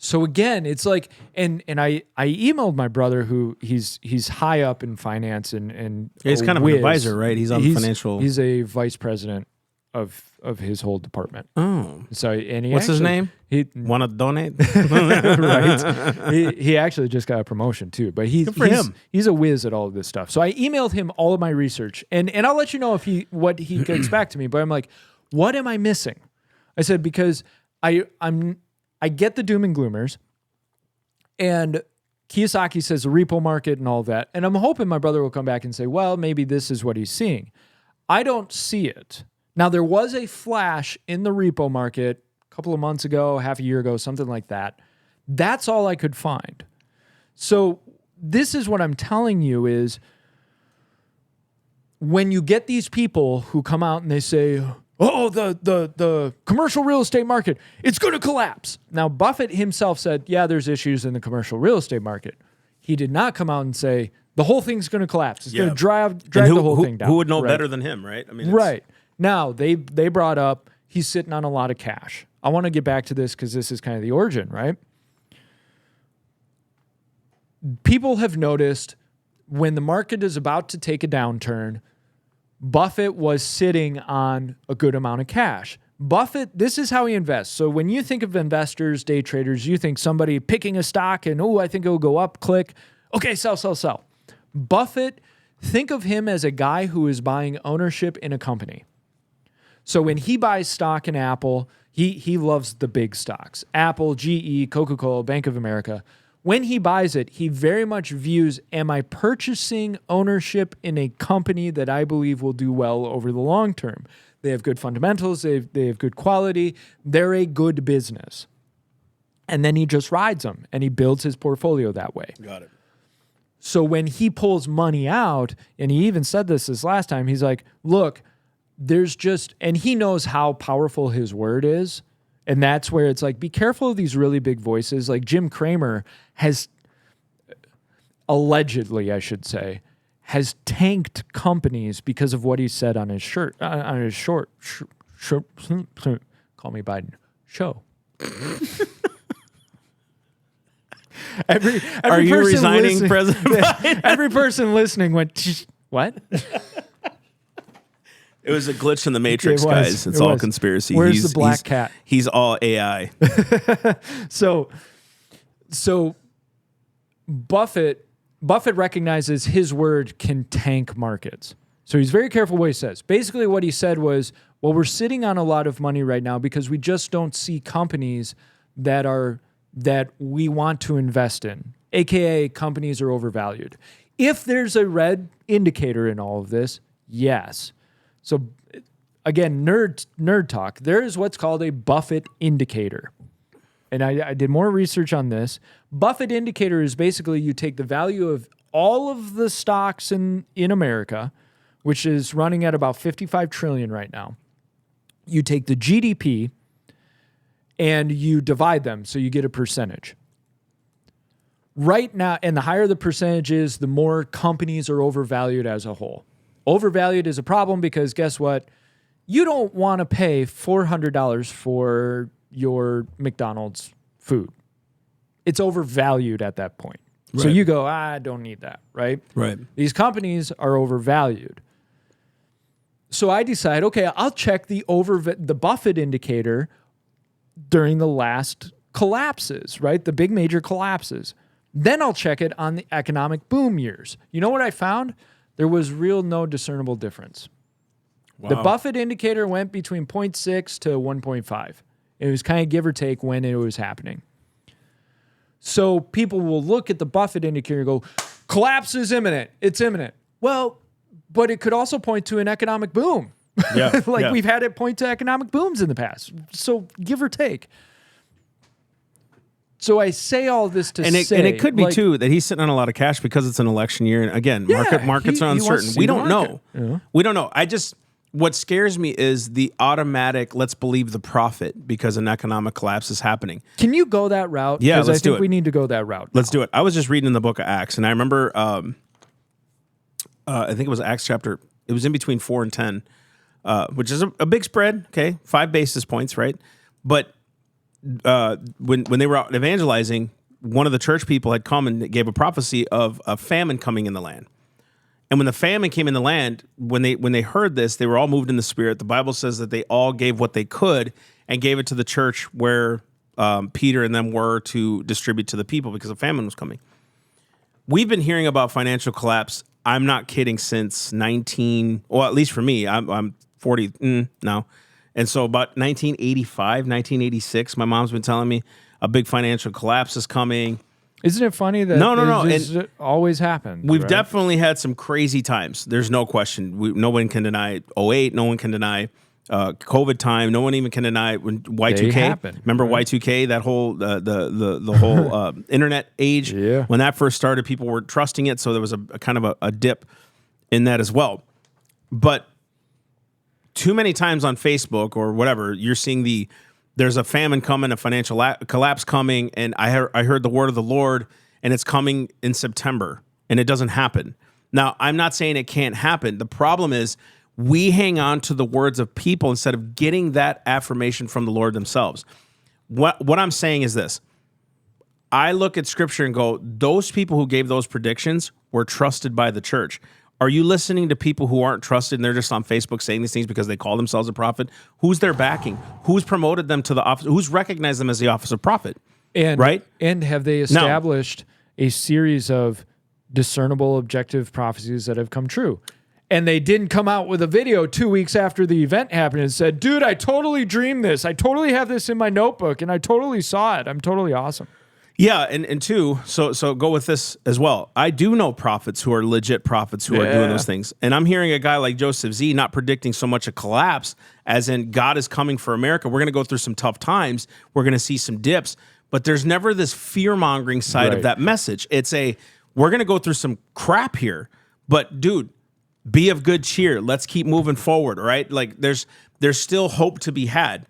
So again, it's like, and I emailed my brother who he's high up in finance and He's kind of an advisor, right? He's on financial. He's a vice president of his whole department. Oh, So and he what's his name? He Want to donate? right. He actually just got a promotion too, but he's a whiz at all of this stuff. So I emailed him all of my research, and I'll let you know if what he gets back to me. But I'm like, what am I missing? I said because I get the doom and gloomers, and Kiyosaki says the repo market and all of that, and I'm hoping my brother will come back and say, well, maybe this is what he's seeing. I don't see it. Now, there was a flash in the repo market a couple of months ago, half a year ago, something like that. That's all I could find. So this is what I'm telling you is when you get these people who come out and they say, oh, the commercial real estate market, it's going to collapse. Now, Buffett himself said, yeah, there's issues in the commercial real estate market. He did not come out and say, the whole thing's going to collapse. It's going to drag the whole thing down. Who would know better than him, right? I mean, right. Now, they brought up he's sitting on a lot of cash. I want to get back to this because this is kind of the origin, right? People have noticed when the market is about to take a downturn, Buffett was sitting on a good amount of cash. Buffett, this is how he invests. So when you think of investors, day traders, you think somebody picking a stock and, I think it'll go up, click. Okay, sell. Buffett, think of him as a guy who is buying ownership in a company. So when he buys stock in Apple, he loves the big stocks. Apple, GE, Coca-Cola, Bank of America. When he buys it, he very much views, am I purchasing ownership in a company that I believe will do well over the long term? They have good fundamentals. They have good quality. They're a good business. And then he just rides them, and he builds his portfolio that way. Got it. So when he pulls money out, and he even said this last time, he's like, look, there's just, and he knows how powerful his word is. And that's where it's like, be careful of these really big voices. Like Jim Cramer has, allegedly, I should say, has tanked companies because of what he said on his short, call me Biden, show. Are you resigning, President Biden? Every person listening went, what? It was a glitch in the Matrix, guys. It's all conspiracy. Where's the black cat? He's all AI. So Buffett recognizes his word can tank markets. So he's very careful what he says. Basically what he said was, well, we're sitting on a lot of money right now because we just don't see companies that we want to invest in, aka companies are overvalued. If there's a red indicator in all of this, yes. So again, nerd talk. There is what's called a Buffett indicator. And I did more research on this. Buffett indicator is basically you take the value of all of the stocks in America, which is running at about 55 trillion right now. You take the GDP and you divide them, so you get a percentage. Right now, and the higher the percentage is, the more companies are overvalued as a whole. Overvalued is a problem because guess what? You don't want to pay $400 for your McDonald's food. It's overvalued at that point. Right. So you go, I don't need that, right? Right. These companies are overvalued. So I decide, okay, I'll check the Buffett indicator during the last collapses, right? The big major collapses. Then I'll check it on the economic boom years. You know what I found? There was no discernible difference. Wow. The Buffett indicator went between 0.6 to 1.5. It was kind of give or take when it was happening. So people will look at the Buffett indicator and go, collapse is imminent. It's imminent. Well, but it could also point to an economic boom. Yeah, we've had it point to economic booms in the past. So give or take. So I say all this to say... And it could be, too, that he's sitting on a lot of cash because it's an election year. And again, markets are uncertain. We don't know. Yeah. We don't know. What scares me is the automatic, let's believe the prophet because an economic collapse is happening. Can you go that route? Yeah, let's do it. Because I think we need to go that route. Let's do it. I was just reading in the book of Acts, and I remember, I think it was Acts chapter, it was in between 4 and 10, which is a big spread, okay? 5 basis points, right? But when they were out evangelizing, one of the church people had come and gave a prophecy of a famine coming in the land. And when the famine came in the land, when they heard this, they were all moved in the spirit. The Bible says that they all gave what they could and gave it to the church where Peter and them were to distribute to the people because a famine was coming. We've been hearing about financial collapse. I'm not kidding, since at least for me, I'm 40 now. And so about 1985, 1986, my mom's been telling me a big financial collapse is coming. Isn't it funny that No. it always happens? We've right? definitely had some crazy times. There's no question. No one can deny 2008. No one can deny COVID time. No one even can deny when Y2K. Happen, Remember right? Y2K? That whole the whole internet age. Yeah. When that first started, people were trusting it, so there was a kind of a dip in that as well. But too many times on Facebook or whatever, you're seeing there's a famine coming, a financial collapse coming, and I heard the word of the Lord, and it's coming in September, and it doesn't happen. Now, I'm not saying it can't happen. The problem is we hang on to the words of people instead of getting that affirmation from the Lord themselves. What I'm saying is this. I look at Scripture and go, those people who gave those predictions were trusted by the church. Are you listening to people who aren't trusted and they're just on Facebook saying these things because they call themselves a prophet? Who's their backing? Who's promoted them to the office? Who's recognized them as the office of prophet? Right? And have they established a series of discernible, objective prophecies that have come true? And they didn't come out with a video 2 weeks after the event happened and said, dude, I totally dreamed this. I totally have this in my notebook and I totally saw it. I'm totally awesome. Yeah, and two, so go with this as well. I do know prophets who are legit prophets who are doing those things. And I'm hearing a guy like Joseph Z not predicting so much a collapse as in God is coming for America. We're going to go through some tough times. We're going to see some dips. But there's never this fear-mongering side of that message. It's we're going to go through some crap here. But, dude, be of good cheer. Let's keep moving forward, right? Like, there's still hope to be had.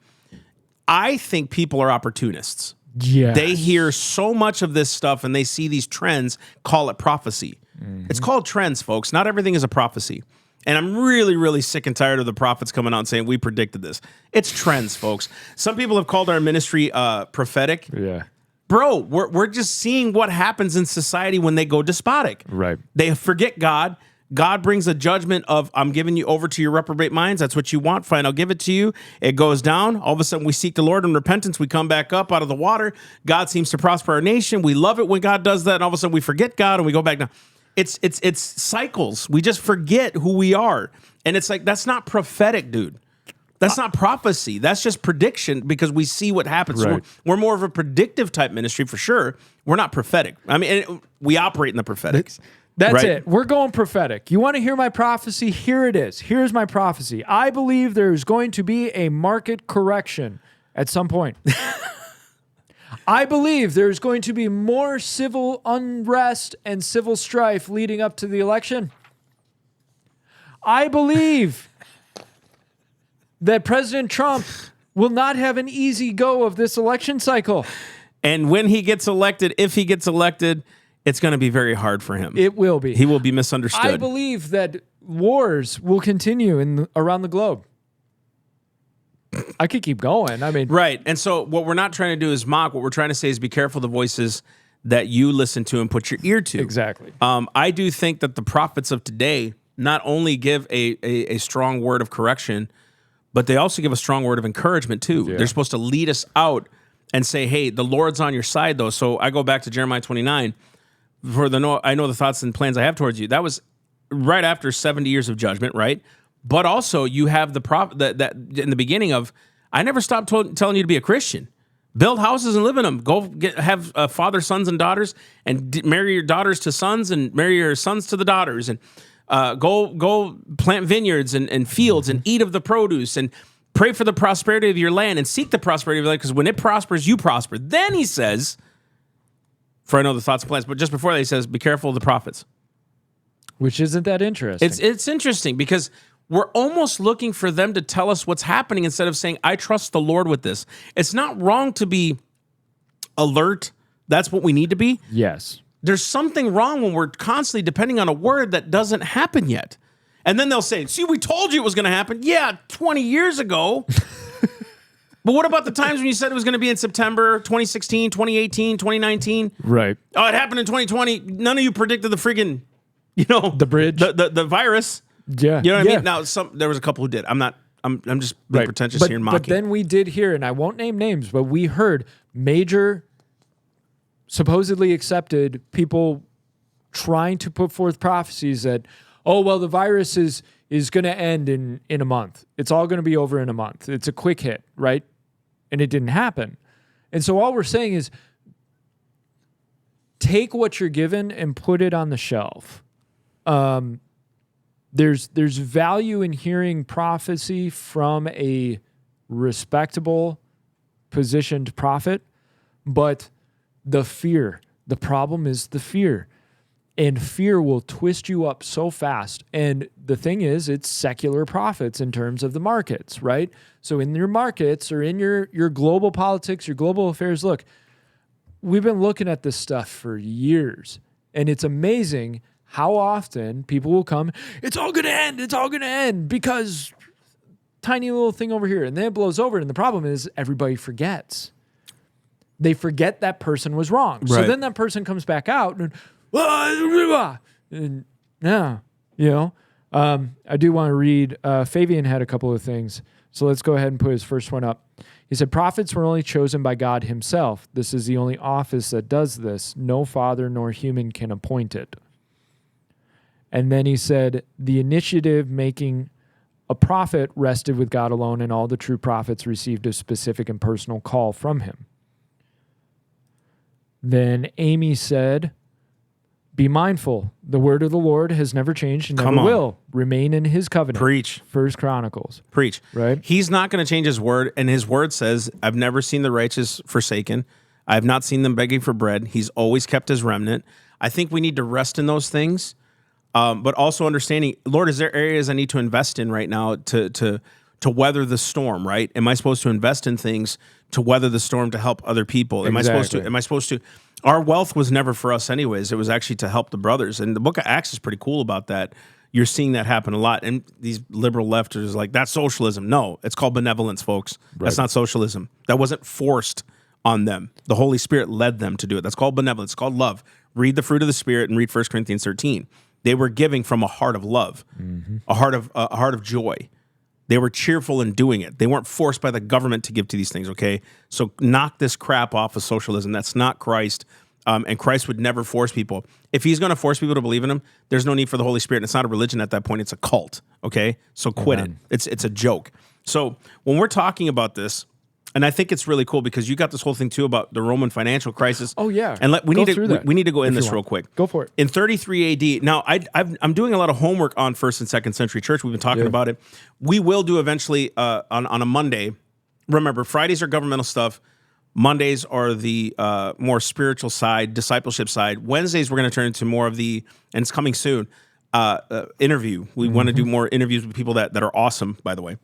I think people are opportunists. Yeah. They hear so much of this stuff and they see these trends, call it prophecy. Mm-hmm. It's called trends, folks. Not everything is a prophecy. And I'm really, really sick and tired of the prophets coming out and saying, we predicted this. It's trends, folks. Some people have called our ministry prophetic. Yeah. Bro, we're just seeing what happens in society when they go despotic. Right. They forget God. God brings a judgment of, I'm giving you over to your reprobate minds. That's what you want. Fine, I'll give it to you. It goes down. All of a sudden, we seek the Lord in repentance. We come back up out of the water. God seems to prosper our nation. We love it when God does that. And all of a sudden, we forget God and we go back down. It's cycles. We just forget who we are. And it's like, that's not prophetic, dude. That's not prophecy. That's just prediction because we see what happens. Right. So we're more of a predictive type ministry for sure. We're not prophetic. I mean, we operate in the prophetic. That's it. We're going prophetic. You want to hear my prophecy? Here it is. Here's my prophecy. I believe there's going to be a market correction at some point. I believe there's going to be more civil unrest and civil strife leading up to the election. I believe that President Trump will not have an easy go of this election cycle. And when he gets elected, if he gets elected, it's going to be very hard for him. It will be. He will be misunderstood. I believe that wars will continue around the globe. I could keep going. I mean, right. And so what we're not trying to do is mock. What we're trying to say is be careful the voices that you listen to and put your ear to. Exactly. I do think that the prophets of today not only give a strong word of correction, but they also give a strong word of encouragement too. Yeah. They're supposed to lead us out and say, hey, the Lord's on your side though. So I go back to Jeremiah 29. I know the thoughts and plans I have towards you. That was right after 70 years of judgment, right? But also you have that in the beginning of, I never stopped telling you to be a Christian. Build houses and live in them. Go have father, sons, and daughters, and marry your daughters to sons, and marry your sons to the daughters, and go plant vineyards and fields, and eat of the produce, and pray for the prosperity of your land, and seek the prosperity of your land, because when it prospers, you prosper. Then he says, for I know the thoughts and plans, but just before that he says, be careful of the prophets. Which isn't that interesting. It's interesting because we're almost looking for them to tell us what's happening instead of saying, I trust the Lord with this. It's not wrong to be alert. That's what we need to be. Yes. There's something wrong when we're constantly depending on a word that doesn't happen yet. And then they'll say, see, we told you it was going to happen. Yeah, 20 years ago. But what about the times when you said it was going to be in September 2016, 2018, 2019? Right. Oh, it happened in 2020. None of you predicted the friggin', the bridge. the virus. Yeah. You know what I mean? Now, there was a couple who did. I'm just being pretentious here and mocking. But then we did hear, and I won't name names, but we heard major, supposedly accepted people trying to put forth prophecies that, oh, well, the virus is going to end in a month. It's all going to be over in a month. It's a quick hit, right? And it didn't happen. And so all we're saying is take what you're given and put it on the shelf. There's value in hearing prophecy from a respectable, positioned prophet, but the problem is the fear. And fear will twist you up so fast. And the thing is, it's secular prophets in terms of the markets, right? So in your markets or in your global politics, your global affairs, look, we've been looking at this stuff for years. And it's amazing how often people will come, it's all going to end because tiny little thing over here. And then it blows over. And the problem is everybody forgets. They forget that person was wrong. Right. So then that person comes back out and I do want to read, Fabian had a couple of things. So let's go ahead and put his first one up. He said, prophets were only chosen by God himself. This is the only office that does this. No father nor human can appoint it. And then he said, the initiative making a prophet rested with God alone, and all the true prophets received a specific and personal call from him. Then Amy said, be mindful. The word of the Lord has never changed and never will. Remain in his covenant. Preach. First Chronicles. Preach. Right? He's not going to change his word, and his word says, I've never seen the righteous forsaken. I have not seen them begging for bread. He's always kept his remnant. I think we need to rest in those things, but also understanding, Lord, is there areas I need to invest in right now to weather the storm, right? Am I supposed to invest in things to weather the storm to help other people? Am I supposed to? Our wealth was never for us anyways. It was actually to help the brothers. And the book of Acts is pretty cool about that. You're seeing that happen a lot. And these liberal lefters like, that's socialism. No, it's called benevolence, folks. Right. That's not socialism. That wasn't forced on them. The Holy Spirit led them to do it. That's called benevolence. It's called love. Read the fruit of the Spirit and read 1 Corinthians 13. They were giving from a heart of love, a heart of joy. They were cheerful in doing it. They weren't forced by the government to give to these things, okay? So knock this crap off of socialism. That's not Christ, and Christ would never force people. If he's going to force people to believe in him, there's no need for the Holy Spirit. It's not a religion at that point. It's a cult, okay? So quit it. It's a joke. So when we're talking about this, and I think it's really cool because you got this whole thing too about the Roman financial crisis. Oh yeah, and we need to go in this real quick. Go for it. In 33 AD. Now I'm doing a lot of homework on 1st and 2nd century church. We've been talking about it. We will do eventually on a Monday. Remember, Fridays are governmental stuff. Mondays are the more spiritual side, discipleship side. Wednesdays we're going to turn into more of the, and it's coming soon, interview. We want to do more interviews with people that are awesome, by the way.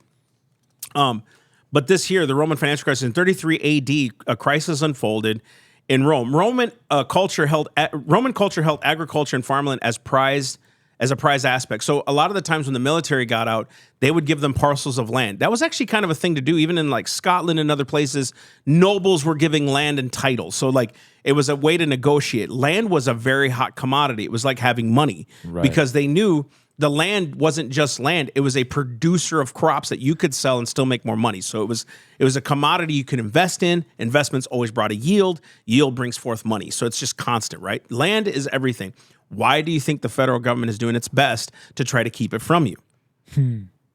But this here, the Roman financial crisis in 33 AD, a crisis unfolded in Rome. Roman culture held agriculture and farmland as a prized aspect. So a lot of the times when the military got out, they would give them parcels of land. That was actually kind of a thing to do, even in like Scotland and other places. Nobles were giving land and titles. So like it was a way to negotiate. Land was a very hot commodity. It was like having money because they knew the land wasn't just land. It was a producer of crops that you could sell and still make more money. So it was a commodity you could invest in. Investments always brought a yield. Yield brings forth money. So it's just constant, right? Land is everything. Why do you think the federal government is doing its best to try to keep it from you?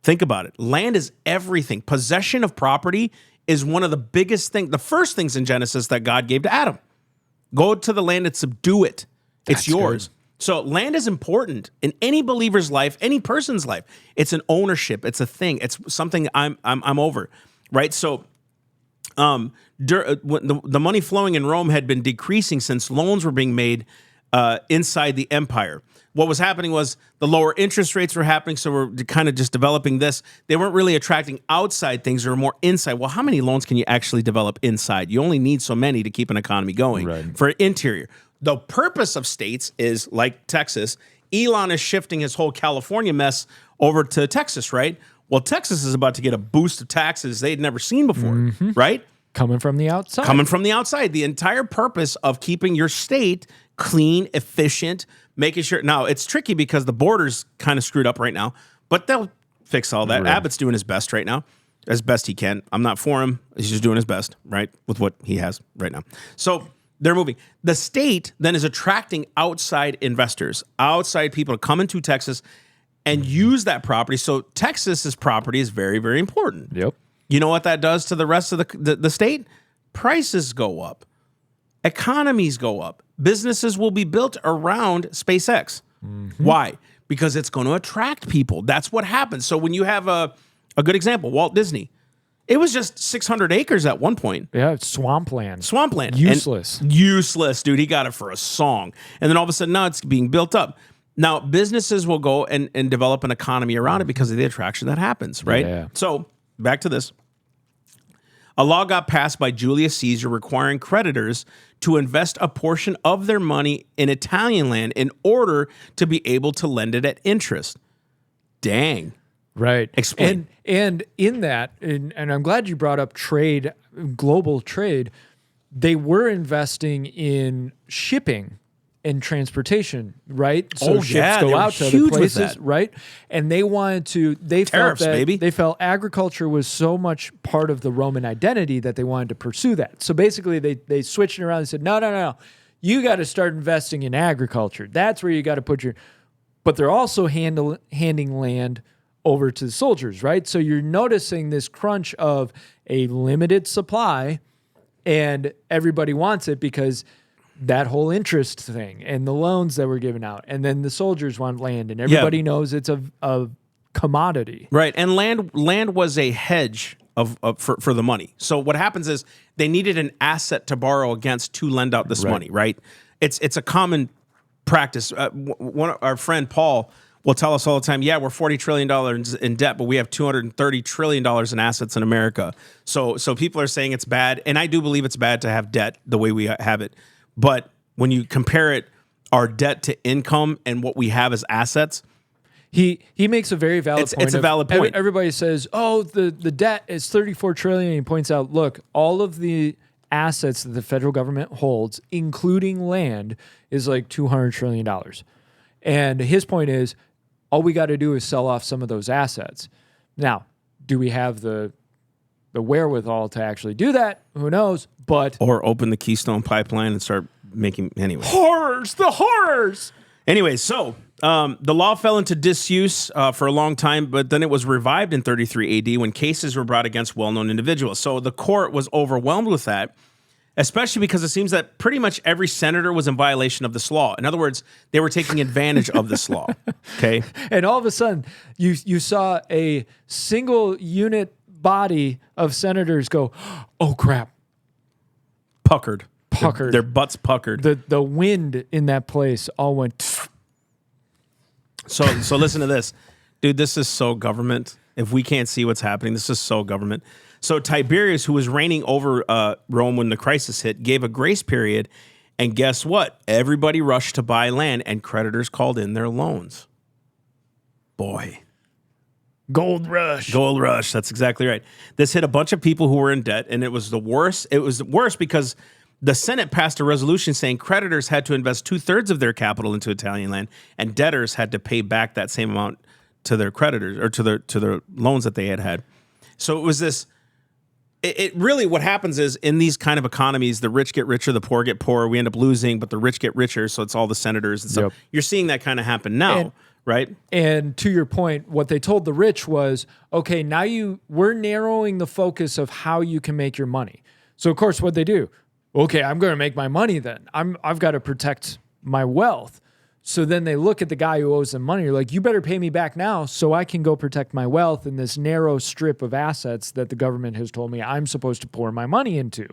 Think about it. Land is everything. Possession of property is one of the biggest things, the first things in Genesis that God gave to Adam. Go to the land and subdue it. It's yours. Good. So land is important in any believer's life, any person's life. It's an ownership. It's a thing. It's something I'm over, right? So the money flowing in Rome had been decreasing since loans were being made inside the empire. What was happening was the lower interest rates were happening, so we're kind of just developing this. They weren't really attracting outside things, they were more inside. Well, how many loans can you actually develop inside? You only need so many to keep an economy going for interior. The purpose of states is, like Texas, Elon is shifting his whole California mess over to Texas, right? Well, Texas is about to get a boost of taxes they'd never seen before, right? Coming from the outside. Coming from the outside. The entire purpose of keeping your state clean, efficient, making sure. Now, it's tricky because the border's kind of screwed up right now, but they'll fix all that. Right. Abbott's doing his best right now, as best he can. I'm not for him. He's just doing his best, right, with what he has right now. So they're moving. The state then is attracting outside investors, outside people to come into Texas and use that property. So Texas's property is very, very important. Yep. You know what that does to the rest of the state? Prices go up. Economies go up. Businesses will be built around SpaceX. Why? Because it's going to attract people. That's what happens. So when you have a good example, Walt Disney, it was just 600 acres at one point. Yeah, it's swampland. Swampland. Useless. Useless, dude. He got it for a song. And then all of a sudden now it's being built up. Now, businesses will go and develop an economy around it because of the attraction that happens, right? Yeah. So back to this. A law got passed by Julius Caesar requiring creditors to invest a portion of their money in Italian land in order to be able to lend it at interest. Dang. Right. Explain. And in that, and I'm glad you brought up trade, global trade, they were investing in shipping and transportation, right? So ships yeah, go they were out to other huge with places, that. right? And they wanted to, they Tariffs, felt that baby. they felt agriculture was so much part of the Roman identity that they wanted to pursue that. So basically they switched it around and said, no. You got to start investing in agriculture. That's where you got to put your, but they're also handing land over to the soldiers, right? So you're noticing this crunch of a limited supply and everybody wants it because that whole interest thing and the loans that were given out. And then the soldiers want land and everybody knows it's a commodity. Right. And land was a hedge for the money. So what happens is they needed an asset to borrow against to lend out this money, right? It's a common practice. Our friend Paul will tell us all the time, yeah, we're $40 trillion in debt, but we have $230 trillion in assets in America. So people are saying it's bad. And I do believe it's bad to have debt the way we have it. But when you compare it, our debt to income and what we have as assets, he makes a very valid point. It's a valid point. Everybody says, oh, the debt is $34 trillion. And he points out, look, all of the assets that the federal government holds, including land, is like $200 trillion. And his point is, all we got to do is sell off some of those assets. Now, do we have the wherewithal to actually do that? Who knows? But or open the Keystone Pipeline and start making anyway. The horrors. Anyway, so the law fell into disuse for a long time, but then it was revived in 33 AD when cases were brought against well-known individuals. So the court was overwhelmed with that, especially because it seems that pretty much every senator was in violation of this law. In other words, they were taking advantage of this law. Okay, and all of a sudden, you saw a single unit body of senators go, oh crap, puckered. Puckered. Their butts puckered. The wind in that place all went. So listen to this. Dude, this is so government. If we can't see what's happening, this is so government. So Tiberius, who was reigning over Rome when the crisis hit, gave a grace period. And guess what? Everybody rushed to buy land and creditors called in their loans. Boy. Gold rush. Gold rush. That's exactly right. This hit a bunch of people who were in debt, and it was the worst. It was worse because the Senate passed a resolution saying creditors had to invest 2/3 of their capital into Italian land, and debtors had to pay back that same amount to their creditors or to their loans that they had. So it was this. It really, what happens is in these kind of economies, the rich get richer, the poor get poorer. We end up losing, but the rich get richer. So it's all the senators and stuff. Yep. You're seeing that kind of happen now, right? And to your point, what they told the rich was, okay, now we're narrowing the focus of how you can make your money. So of course, what they do, okay, I'm going to make my money then. I've got to protect my wealth. So then they look at the guy who owes them money. You're like, you better pay me back now so I can go protect my wealth in this narrow strip of assets that the government has told me I'm supposed to pour my money into,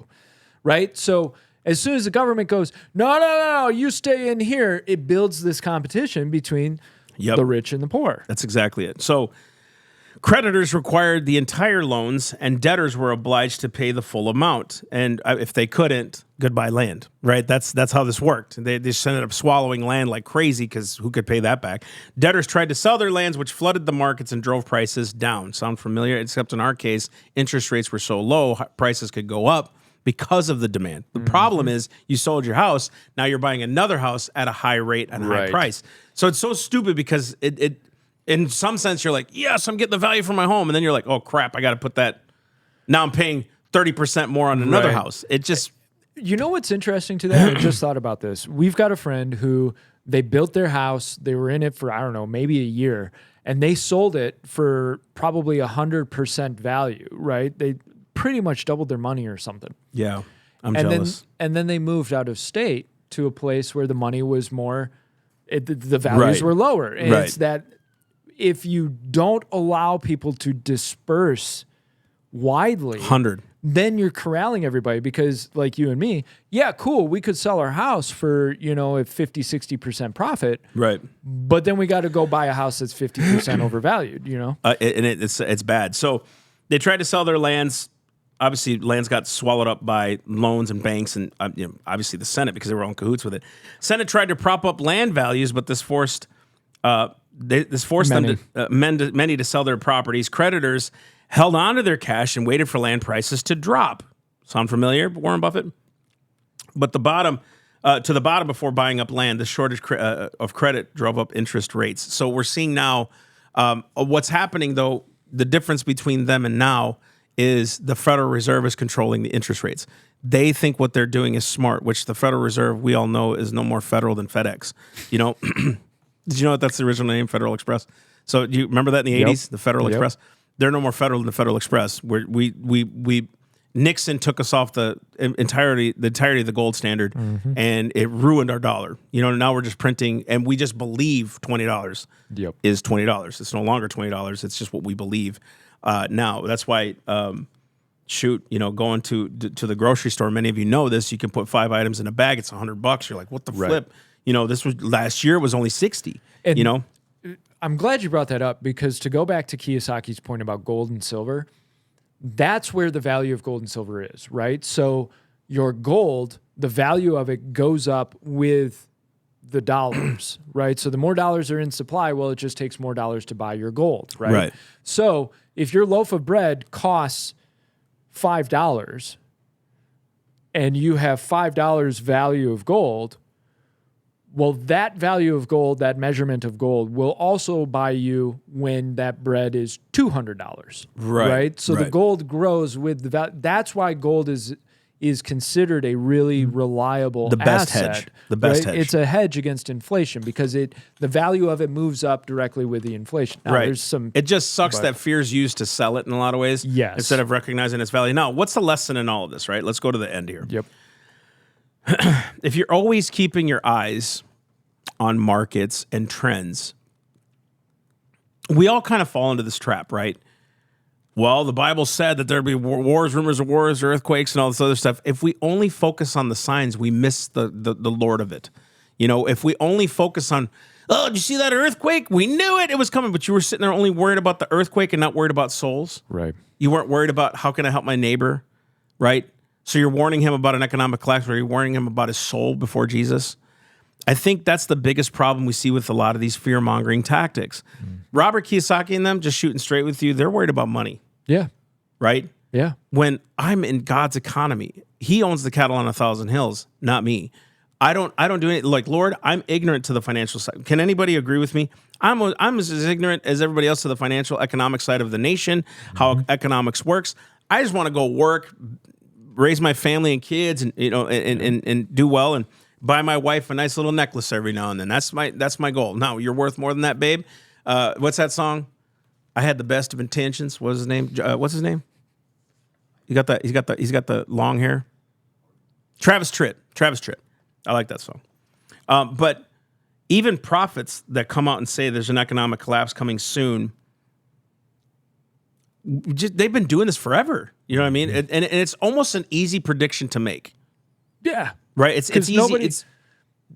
right? So as soon as the government goes, no, you stay in here, it builds this competition between the rich and the poor. That's exactly it. So Creditors required the entire loans, and debtors were obliged to pay the full amount. And if they couldn't, goodbye land. Right? That's how this worked. They just ended up swallowing land like crazy because who could pay that back? Debtors tried to sell their lands, which flooded the markets and drove prices down. Sound familiar? Except in our case, interest rates were so low, prices could go up because of the demand. The problem is you sold your house. Now you're buying another house at a high rate and a high price. So it's so stupid because it in some sense, you're like, yes, I'm getting the value for my home. And then you're like, oh, crap, I got to put that. Now I'm paying 30% more on another house. It just. You know what's interesting to that? I just thought about this. We've got a friend who they built their house. They were in it for, I don't know, maybe a year. And they sold it for probably 100% value, right? They pretty much doubled their money or something. Yeah, I'm jealous. And then they moved out of state to a place where the money was more, the values were lower. And it's that if you don't allow people to disperse widely, then you're corralling everybody because like you and me, yeah, cool, we could sell our house for, a 50, 60% profit. Right. But then we got to go buy a house that's 50% overvalued, And it's bad. So they tried to sell their lands. Obviously, lands got swallowed up by loans and banks and obviously the Senate because they were all in cahoots with it. Senate tried to prop up land values, but this forced many to sell their properties. Creditors held on to their cash and waited for land prices to drop. Sound familiar, Warren Buffett? But to the bottom before buying up land, the shortage of credit drove up interest rates. So we're seeing now what's happening, though, the difference between them and now is the Federal Reserve is controlling the interest rates. They think what they're doing is smart, which the Federal Reserve, we all know, is no more federal than FedEx. Did you know that's the original name, Federal Express? So do you remember that in the 80s, the Federal Express? They're no more federal than the Federal Express. We Nixon took us off the entirety of the gold standard, and it ruined our dollar. Now we're just printing, and we just believe $20 is $20. It's no longer $20. It's just what we believe now. That's why, going to the grocery store. Many of you know this. You can put 5 items in a bag. It's $100. You're like, what the flip? This was last year. It was only 60. And I'm glad you brought that up because to go back to Kiyosaki's point about gold and silver, that's where the value of gold and silver is, right? So your gold, the value of it goes up with the dollars, right? So the more dollars are in supply, well, it just takes more dollars to buy your gold, right? So if your loaf of bread costs $5 and you have $5 value of gold, well, that value of gold, that measurement of gold, will also buy you when that bread is $200. Right? So the gold grows with the value. That's why gold is considered a really reliable best asset. hedge. The best hedge. It's a hedge against inflation because the value of it moves up directly with the inflation. Now, It just sucks that fear's used to sell it in a lot of ways. Yes. Instead of recognizing its value. Now, what's the lesson in all of this, right? Let's go to the end here. Yep. If you're always keeping your eyes on markets and trends, we all kind of fall into this trap, right? Well, the Bible said that there'd be wars, rumors of wars, earthquakes, and all this other stuff. If we only focus on the signs, we miss the Lord of it. If we only focus on, oh, did you see that earthquake? We knew it was coming, but you were sitting there only worried about the earthquake and not worried about souls. Right. You weren't worried about how can I help my neighbor, right? So you're warning him about an economic collapse, or you're warning him about his soul before Jesus. I think that's the biggest problem we see with a lot of these fear-mongering tactics. Robert Kiyosaki and them, just shooting straight with you, they're worried about money. Yeah. Right? Yeah. When I'm in God's economy, he owns the cattle on 1,000 hills, not me. I don't do it. Like, Lord, I'm ignorant to the financial side. Can anybody agree with me? I'm as ignorant as everybody else to the financial economic side of the nation, how economics works. I just want to go work, raise my family and kids, and and do well, and buy my wife a nice little necklace every now and then. That's my goal. Now, you're worth more than that, babe. What's that song? I had the best of intentions. What's his name? What's his name? He's got the long hair. Travis Tritt. I like that song. But even prophets that come out and say there's an economic collapse coming soon, they've been doing this forever. You know what I mean? And it's almost an easy prediction to make. Yeah. Right? It's easy.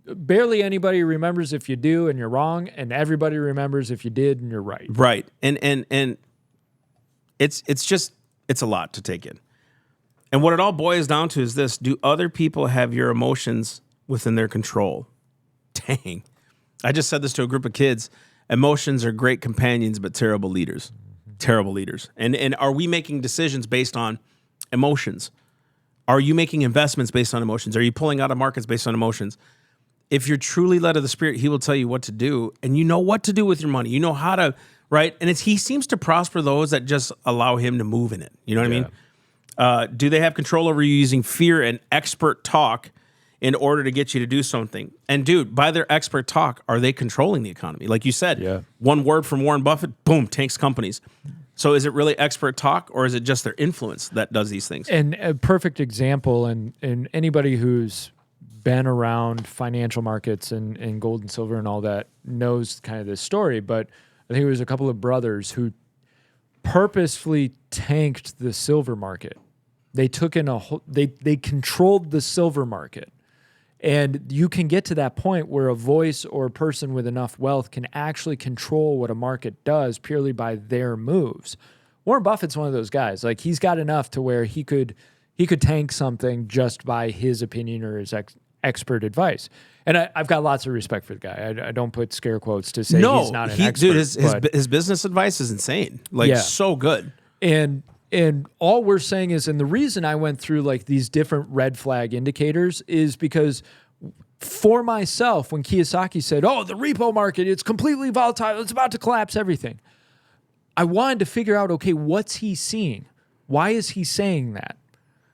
Barely anybody remembers if you do and you're wrong, and everybody remembers if you did and you're right. Right. And it's a lot to take in. And what it all boils down to is this: do other people have your emotions within their control? Dang. I just said this to a group of kids. Emotions are great companions, but terrible leaders. Terrible leaders. And are we making decisions based on emotions? Are you making investments based on emotions? Are you pulling out of markets based on emotions? If you're truly led of the Spirit, he will tell you what to do, and you know what to do with your money. You know how to, right? And he seems to prosper those that just allow him to move in it. You know what I mean? Do they have control over you using fear and expert talk in order to get you to do something? And dude, by their expert talk, are they controlling the economy? Like you said, one word from Warren Buffett, boom, tanks companies. So is it really expert talk, or is it just their influence that does these things? And a perfect example, and anybody who's been around financial markets and gold and silver and all that knows kind of this story, but I think it was a couple of brothers who purposefully tanked the silver market. They took in they controlled the silver market. And you can get to that point where a voice or a person with enough wealth can actually control what a market does purely by their moves. Warren Buffett's one of those guys. Like, he's got enough to where he could tank something just by his opinion or his expert advice. And I've got lots of respect for the guy. I don't put scare quotes to say he's not an expert. Dude, his business advice is insane. Like, so good. And all we're saying is, and the reason I went through like these different red flag indicators is because for myself, when Kiyosaki said, oh, the repo market, it's completely volatile, it's about to collapse everything, I wanted to figure out, okay, what's he seeing? Why is he saying that?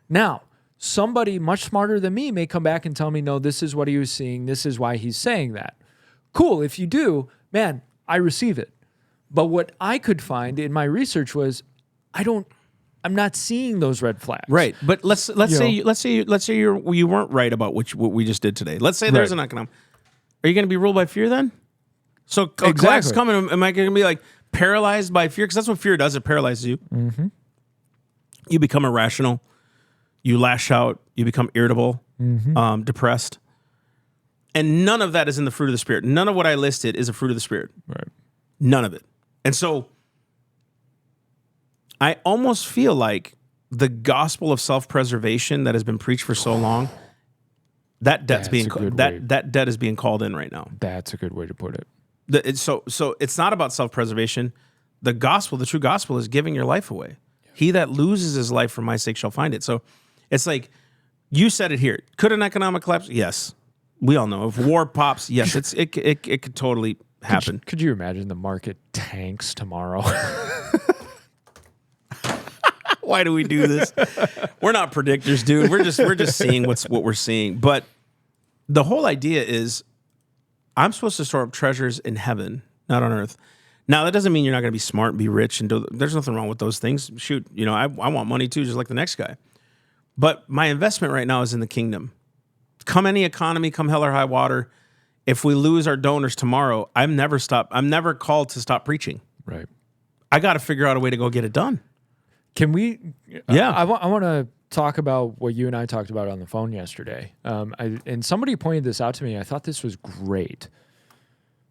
Now, somebody much smarter than me may come back and tell me, no, this is what he was seeing, this is why he's saying that. Cool, if you do, man, I receive it. But what I could find in my research was, I'm not seeing those red flags. Right, but let's say you weren't right about what we just did today. Let's say there's an economic. Are you going to be ruled by fear then? So collapse coming. Am I going to be like paralyzed by fear? Because that's what fear does. It paralyzes you. Mm-hmm. You become irrational. You lash out. You become irritable, depressed, and none of that is in the fruit of the Spirit. None of what I listed is a fruit of the Spirit. Right. None of it. And so I almost feel like the gospel of self-preservation that has been preached for so long, that debt is being called in right now. That's a good way to put it. So it's not about self-preservation. The gospel, the true gospel, is giving your life away. Yeah. He that loses his life for my sake shall find it. So it's like, you said it here. Could an economic collapse? Yes. We all know. If war pops, yes, it could totally happen. Could you imagine the market tanks tomorrow? Why do we do this? We're not predictors, dude. We're just seeing what we're seeing. But the whole idea is, I'm supposed to store up treasures in heaven, not on earth. Now, that doesn't mean you're not going to be smart and be rich, and there's nothing wrong with those things. Shoot, I want money too, just like the next guy. But my investment right now is in the kingdom. Come any economy, come hell or high water, if we lose our donors tomorrow, I'm never called to stop preaching. Right. I got to figure out a way to go get it done. Can we? Yeah. I want to talk about what you and I talked about on the phone yesterday. And somebody pointed this out to me. I thought this was great.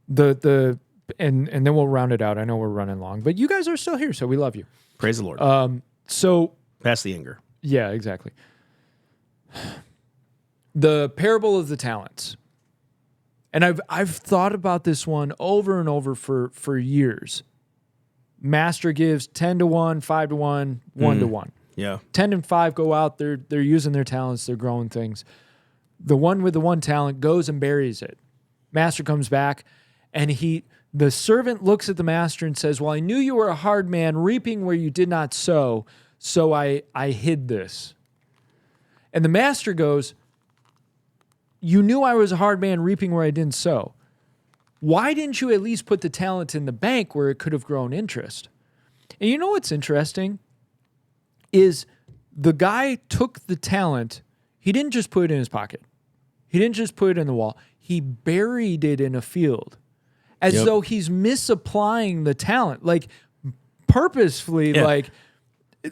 And then we'll round it out. I know we're running long, but you guys are still here, so we love you. Praise the Lord. So pass the anger. Yeah, exactly. The parable of the talents. And I've thought about this one over and over for years. Master gives 10 to 1, 5 to 1, 1 to 1. Yeah. 10 and 5 go out, they're using their talents, they're growing things. The one with the one talent goes and buries it. Master comes back, and the servant looks at the master and says, well, I knew you were a hard man, reaping where you did not sow, so I hid this. And the master goes, you knew I was a hard man, reaping where I didn't sow. Why didn't you at least put the talent in the bank where it could have grown interest? And you know what's interesting is the guy took the talent. He didn't just put it in his pocket. He didn't just put it in the wall. He buried it in a field as though he's misapplying the talent, like purposefully. Yeah. Like,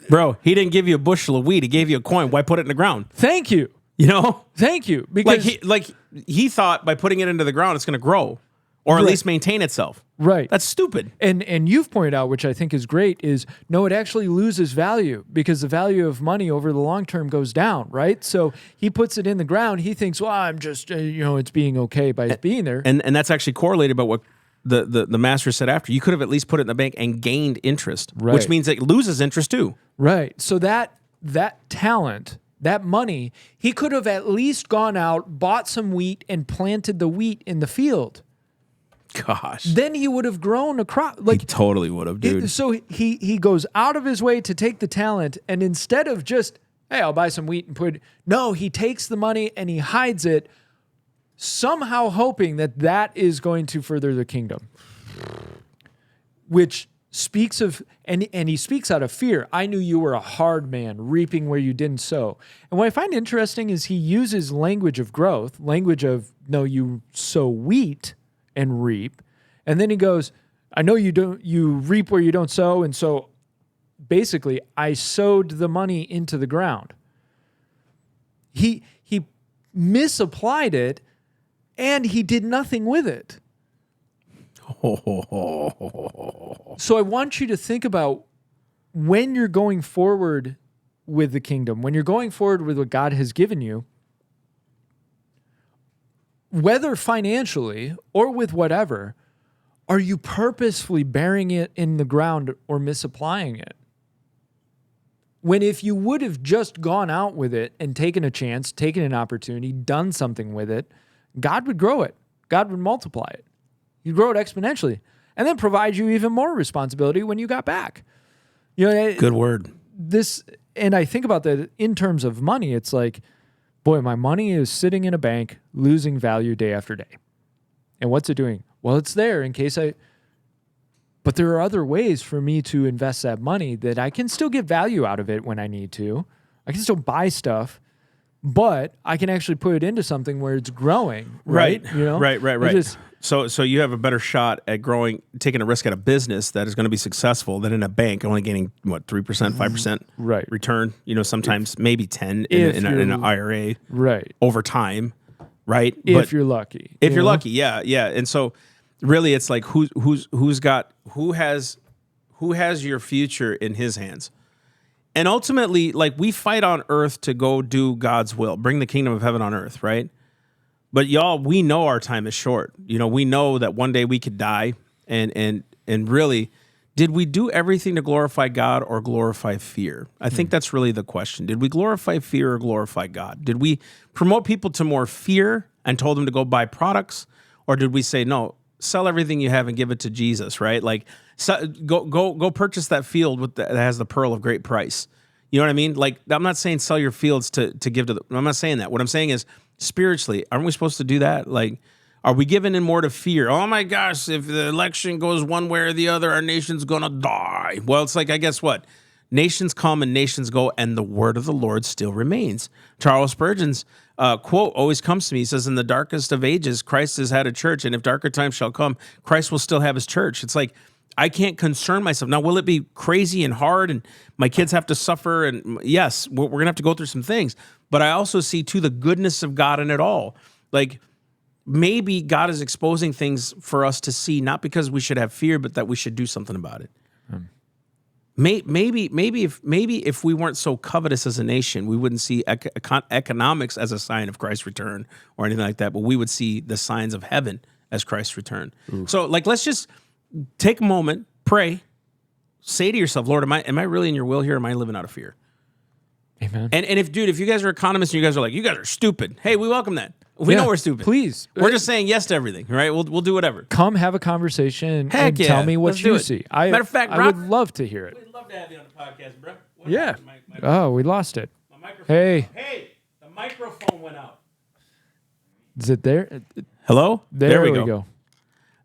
bro, he didn't give you a bushel of wheat. He gave you a coin. Why put it in the ground? Thank you. Thank you. Because he thought by putting it into the ground, it's going to grow. Or at least maintain itself. Right. That's stupid. And you've pointed out, which I think is great, is no, it actually loses value because the value of money over the long term goes down, right? So he puts it in the ground. He thinks, well, I'm just, it's being okay by it being there. And that's actually correlated about what the master said after. You could have at least put it in the bank and gained interest, Right. which means it loses interest too. Right. So that talent, that money, he could have at least gone out, bought some wheat, and planted the wheat in the field. Gosh. Then he would have grown a crop. He totally would have, dude. So he goes out of his way to take the talent, and instead of just, hey, I'll buy some wheat and put it, no, he takes the money and he hides it, somehow hoping that is going to further the kingdom. Which speaks of, and he speaks out of fear. I knew you were a hard man, reaping where you didn't sow. And what I find interesting is he uses language of growth, language of, no, you sow wheat and reap. And then he goes, I know you reap where you don't sow. And so basically I sowed the money into the ground. He misapplied it and he did nothing with it. So I want you to think about when you're going forward with the kingdom, when you're going forward with what God has given you, whether financially or with whatever, are you purposefully burying it in the ground or misapplying it? When if you would have just gone out with it and taken a chance, taken an opportunity, done something with it, God would grow it. God would multiply it. He'd grow it exponentially and then provide you even more responsibility when you got back. Good word. And I think about that in terms of money. It's like, boy, my money is sitting in a bank, losing value day after day. And what's it doing? Well, it's there in case but there are other ways for me to invest that money that I can still get value out of it when I need to. I can still buy stuff, but I can actually put it into something where it's growing. Right. Right. So you have a better shot at taking a risk at a business that is going to be successful than in a bank only gaining 3%, 5% right. return, sometimes maybe 10 in an IRA over time. Right. If you're lucky. If you're lucky. Yeah. Yeah. And so really it's like who has your future in his hands. And ultimately, like, we fight on earth to go do God's will, bring the kingdom of heaven on earth, right? But y'all, we know our time is short. We know that one day we could die. And really, did we do everything to glorify God or glorify fear? I think that's really the question. Did we glorify fear or glorify God? Did we promote people to more fear and told them to go buy products? Or did we say, no, sell everything you have and give it to Jesus, right? Like, go purchase that field that has the pearl of great price. You know what I mean? Like, I'm not saying sell your fields to give to I'm not saying that. What I'm saying is, spiritually, aren't we supposed to do that? Like, are we giving in more to fear? Oh my gosh, if the election goes one way or the other, our nation's gonna die. Well, it's like, I guess what? Nations come and nations go, and the word of the Lord still remains. Charles Spurgeon's quote always comes to me. He says, in the darkest of ages, Christ has had a church, and if darker times shall come, Christ will still have his church. It's like, I can't concern myself. Now, will it be crazy and hard and my kids have to suffer? And yes, we're going to have to go through some things. But I also see, too, the goodness of God in it all. Like, maybe God is exposing things for us to see, not because we should have fear, but that we should do something about it. Maybe if we weren't so covetous as a nation, we wouldn't see economics as a sign of Christ's return or anything like that, but we would see the signs of heaven as Christ's return. Ooh. So, like, let's just take a moment, pray, say to yourself, Lord, am I really in your will here? Or am I living out of fear? Amen. And if you guys are economists and you guys are like, you guys are stupid, hey, we welcome that. We know we're stupid. Please. We're just saying yes to everything, right? We'll do whatever. Come have a conversation and tell me what you see. Matter of fact, I would love to hear it. We'd love to have you on the podcast, bro. Yeah. Oh, we lost it. My microphone. Hey, the microphone went out. Is it there? Hello? There we go.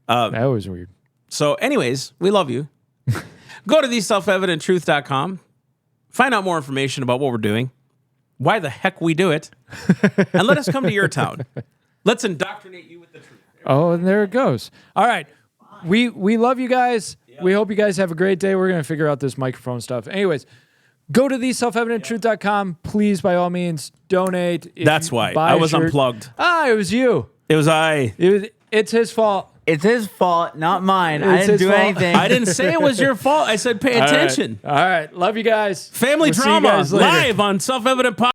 That was weird. So anyways, we love you. Go to theselfevidenttruth.com. Find out more information about what we're doing, why the heck we do it, and let us come to your town. Let's indoctrinate you with the truth. And there it goes. All right. We love you guys. Yep. We hope you guys have a great day. We're going to figure out this microphone stuff. Anyways, go to theselfevidenttruth.com. Please, by all means, donate. That's why. I was unplugged. It was you. It was I. It's his fault. It's his fault, not mine. I It's didn't his do fault. anything. I didn't say it was your fault. I said pay attention. All right. Love you guys. Family We'll see you drama guys later. live on Self Evident Podcast.